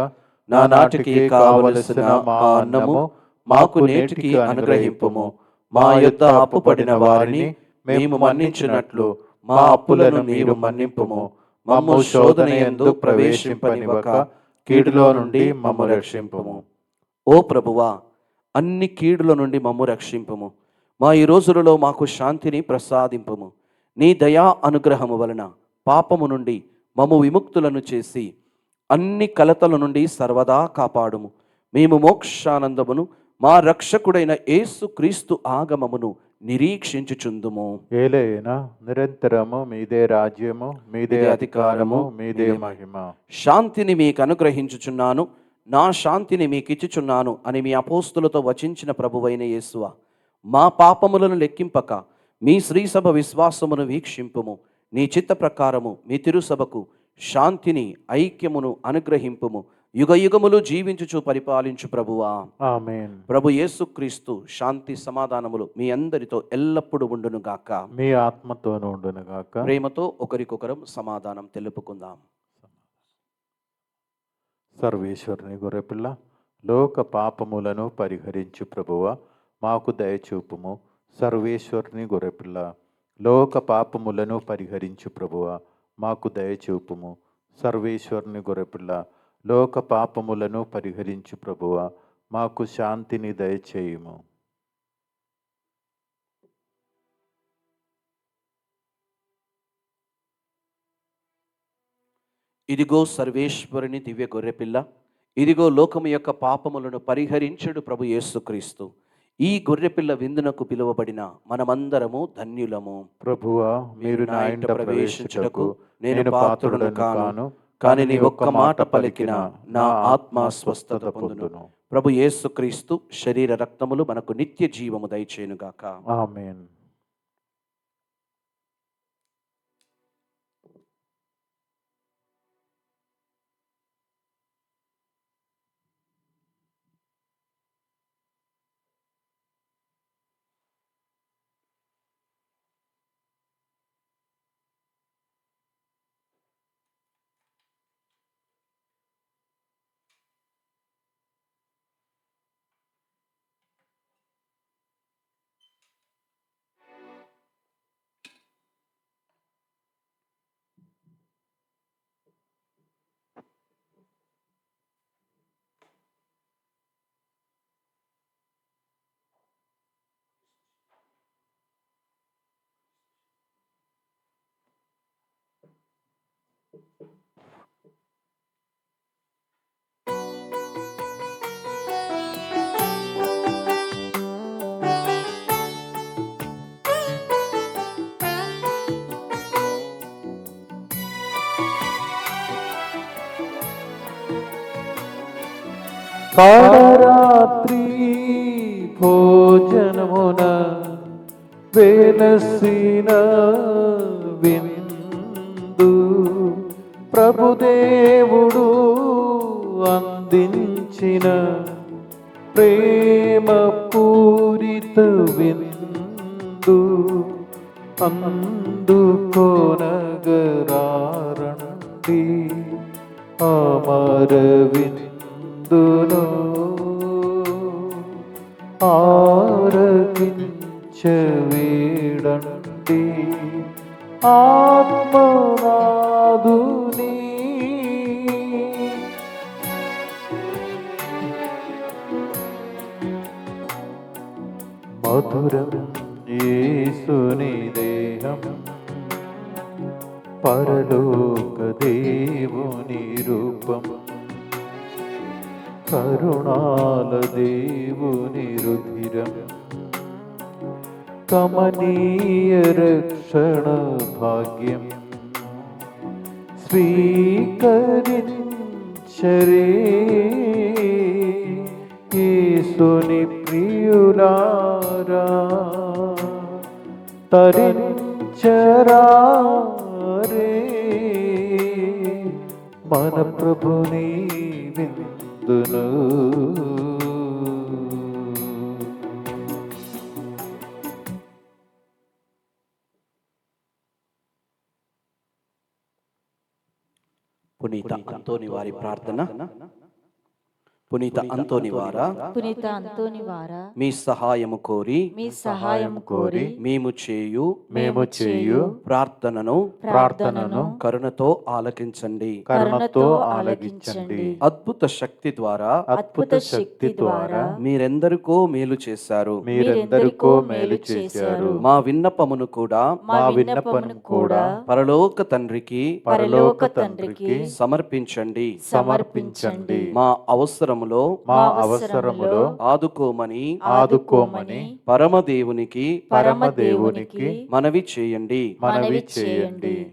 నానాటికి కావలసిన మా అన్నము మాకు నేటికి అనుగ్రహింపుము. మా యొద్ద అప్పుపడిన వారిని మేము మన్నించినట్లు మా అప్పులను నీవు మన్నింపుము. మమ్ము శోధన యందు ప్రవేశింపనివ్వక కీడులో నుండి మమ్ము రక్షింపుము. ఓ ప్రభువా, అన్ని కీడుల నుండి మమ్ము రక్షింపుము. మా ఈ రోజులలో మాకు శాంతిని ప్రసాదింపుము. నీ దయా అనుగ్రహము వలన పాపము నుండి మమ్ము విముక్తులను చేసి అన్ని కలతల నుండి సర్వదా కాపాడుము. మేము మోక్షానందమును మా రక్షకుడైన యేసు క్రీస్తు ఆగమమును నిరీక్షించుచుందుము. ఏలైనా నిరంతరము మీదే రాజ్యము, మీదే అధికారము, మీదే మహిమ. శాంతిని మీకు అనుగ్రహించుచున్నాను, నా శాంతిని మీకు ఇచ్చుచున్నాను అని మీ అపోస్తులతో వచించిన ప్రభువైన యేసువా, మా పాపములను లెక్కింపక మీ శ్రీసభ విశ్వాసమును వీక్షింపుము. నీ చిత్త ప్రకారము మీ తిరుసభకు శాంతిని ఐక్యమును అనుగ్రహింపుము. యుగ యుగములు జీవించుచు పరిపాలించు ప్రభువా. ఆమేన్. ప్రభు యేసుక్రీస్తు శాంతి సమాధానములు మీ అందరితో ఎల్లప్పుడూ ఉండునుగాక. మీ ఆత్మతోనూ ఉండునుగాక. ప్రేమతో ఒకరికొకరం సమాధానం తెలుపుకుందాం. సర్వేశ్వరుని గొర్రెపిల్ల, లోక పాపములను పరిహరించు ప్రభువా, మాకు దయచూపుము. సర్వేశ్వరుని గొర్రెపిల్ల, లోక పాపములను పరిహరించు ప్రభువా, మాకు దయచూపుము. సర్వేశ్వరుని గొర్రెపిల్ల, లోక పాపములను పరిహరించు ప్రభువా, మాకు శాంతిని దయచేయుము. ఇదిగో సర్వేశ్వరుని దివ్య గొర్రెపిల్ల, ఇదిగో లోకము యొక్క పాపములను పరిహరించుడు ప్రభు యేసుక్రీస్తు. ఈ గొర్రెపిల్ల విందునకు పిలువబడిన మనమందరము ధన్యులము. ప్రభువా, మీరు నా ఇంట ప్రవేశించుటకు నేను పాత్రుడను కాను, కానీ నీ ఒక్క మాట పలికిన నా ఆత్మ స్వస్థత పొందును. ప్రభు యేసుక్రీస్తు శరీర రక్తములు మనకు నిత్య జీవము దయచేయునుగాక. ఆమేన్. పాడరాత్రి భోజనమున వెలసిన విందు ప్రభుదేవుడు అందించిన ప్రేమ పూరిత విందు అందుకోనగరారండి అమర విందును ఆరగించవేడండి ఆత్మనాదుని మధురం యేసుని దేహం పరలోక దేవుని రూపం కరుణాల దేవుని రుధిరం కమనీయ రక్షణ భాగ్యం స్వీకరించరే యేసుని ప్రియులారా తరించరారే మన ప్రభుని విందును. పునీత అంతోని వారి ప్రార్థన. పునీత అంతోని వారా, పునీత అంతోని వారా, మీ సహాయము కోరి మేము చేయు ప్రార్థనను కరుణతో ఆలకించండి. అద్భుత శక్తి ద్వారా మీరెందరికో మేలు చేశారు. మా విన్నపమును కూడా పరలోక తండ్రికి సమర్పించండి. మా అవసరములో ఆదుకోమని పరమదేవునికి మనవి చేయండి.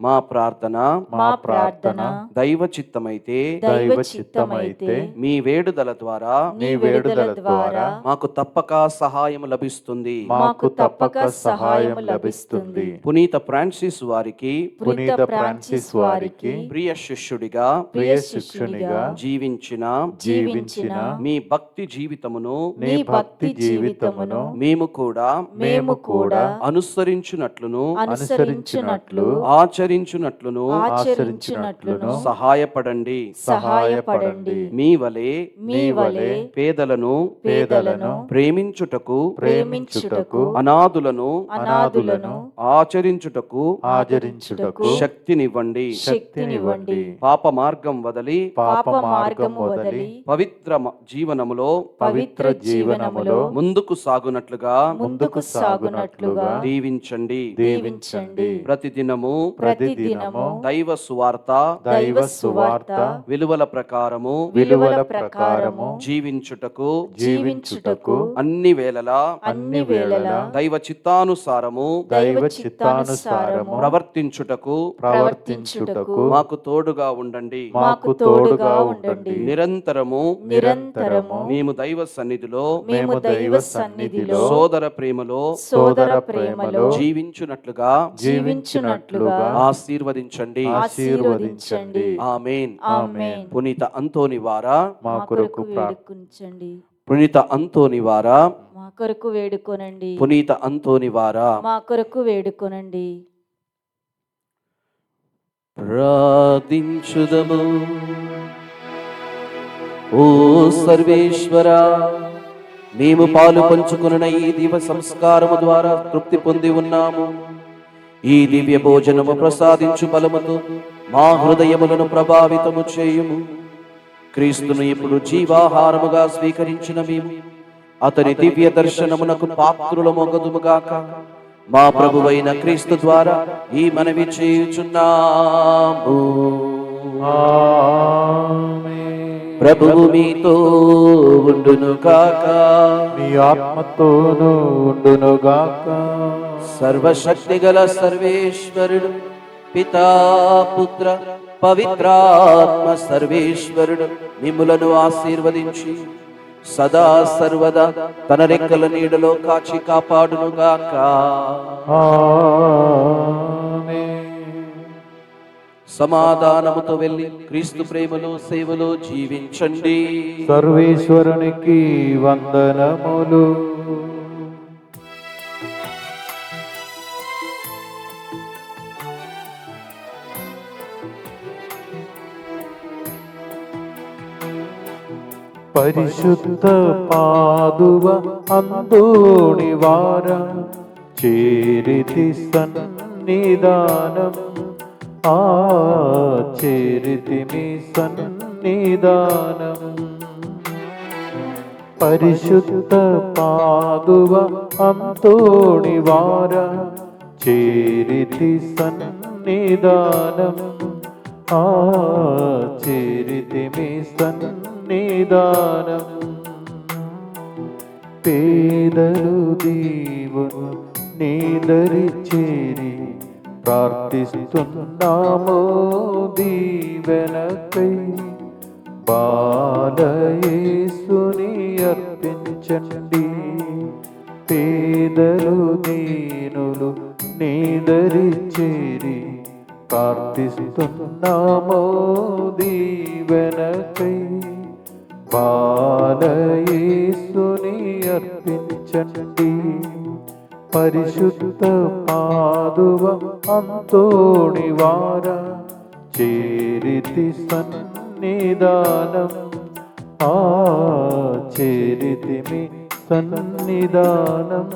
మా ప్రార్థన దైవ చిత్తమైతే మీ వేడుదల ద్వారా మాకు తప్పక సహాయం లభిస్తుంది. పునీత ఫ్రాన్సిస్ వారికి ప్రియ శిష్యుడిగా జీవించిన మీ భక్తి జీవితమును మేము కూడా అనుసరించునట్లును ఆచరించునట్లును సహాయపడండి. మీ వలె పేదలను ప్రేమించుటకు అనాథులను ఆచరించుటకు శక్తినివ్వండి. పాప మార్గం వదలి పవిత్ర జీవనములో పవిత్ర జీవనములో ముందుకు సాగునట్లుగా ముందుకు సాగునట్లుగా దీవించండి. దీవించండి. ప్రతిదినము ప్రతిదినము దైవ సువార్త దైవ సువార్త విలువల ప్రకారము విలువల ప్రకారము జీవించుటకు జీవించుటకు అన్ని వేళలా అన్ని వేళలా దైవ చిత్తానుసారము దైవ చిత్తానుసారము ప్రవర్తించుటకు ప్రవర్తించుటకు మాకు తోడుగా ఉండండి. మాకు తోడుగా ఉండండి. నిరంతరము నిరంతరము మేము దైవ సన్నిధిలో మేము దైవ సన్నిధిలో సోదర ప్రేమలో సోదర ప్రేమలో జీవించునట్లుగా జీవించునట్లుగా ఆశీర్వదించండి. ఆశీర్వదించండి. ఆమేన్. ఆమేన్. పునీత అంతోని వారా మా మా కొరకు కొరకు వేడుకొంచండి. పునీత అంతోని వారా మా కొరకు వేడుకొనండి. పునీత అంతోని వారా మా కొరకు వేడుకొనండి. ప్రార్థించుదము. ఓ సర్వేశ్వరా, మేము పాలు పంచుకున్న ఈ దివ్య సంస్కారము ద్వారా తృప్తి పొంది ఉన్నాము. ఈ దివ్య భోజనము ప్రసాదించు బలముతో మా హృదయములను ప్రభావితము చేయుము. క్రీస్తును ఇప్పుడు జీవాహారముగా స్వీకరించిన మేము అతని దివ్య దర్శనమునకు పాత్రులమొగదుముగాక. మా ప్రభువైన క్రీస్తు ద్వారా ఈ మనవి చేయుచున్నాము. ఆమేన్. ప్రభువు మీతో ఉండునుగాక. మీ ఆత్మతోనూ ఉండునుగాక. సర్వశక్తి గల సర్వేశ్వరుడు పితా పుత్ర పవిత్రాత్మ సర్వేశ్వరుడు మిమ్ములను ఆశీర్వదించి సదా సర్వదా తన రెక్కల నీడలో కాచి కాపాడునుగాక. ఆమేన్. సమాధానముతో వెళ్ళి క్రీస్తు ప్రేమలో సేవలో జీవించండి. సర్వేశ్వరునికి వందనములు. పరిశుద్ధ పాదువ అందోణి వార చేరితి సన్నిధానం. చేరితి మీ సన్నిధానం. పరిశుద్ధ పాదువ అంతోణి వార చేరితి సన్నిధానం. చేరితి మీ సన్నిధానం. పేదలు దీవును నీదరి చేరి ప్రార్థిస్తున్నాము దీవెనకై. బాలయేసుని అర్పించండి. పేదలు దీనులు నీదరి చేరి ప్రార్థిస్తున్నాము దీవెనకై. బాలయేసుని అర్పించండి. పరిశుద్ధ పాదువ అంతోణి వార చేరితి సన్నిధానం. చేరితి మీ సన్నిధానం.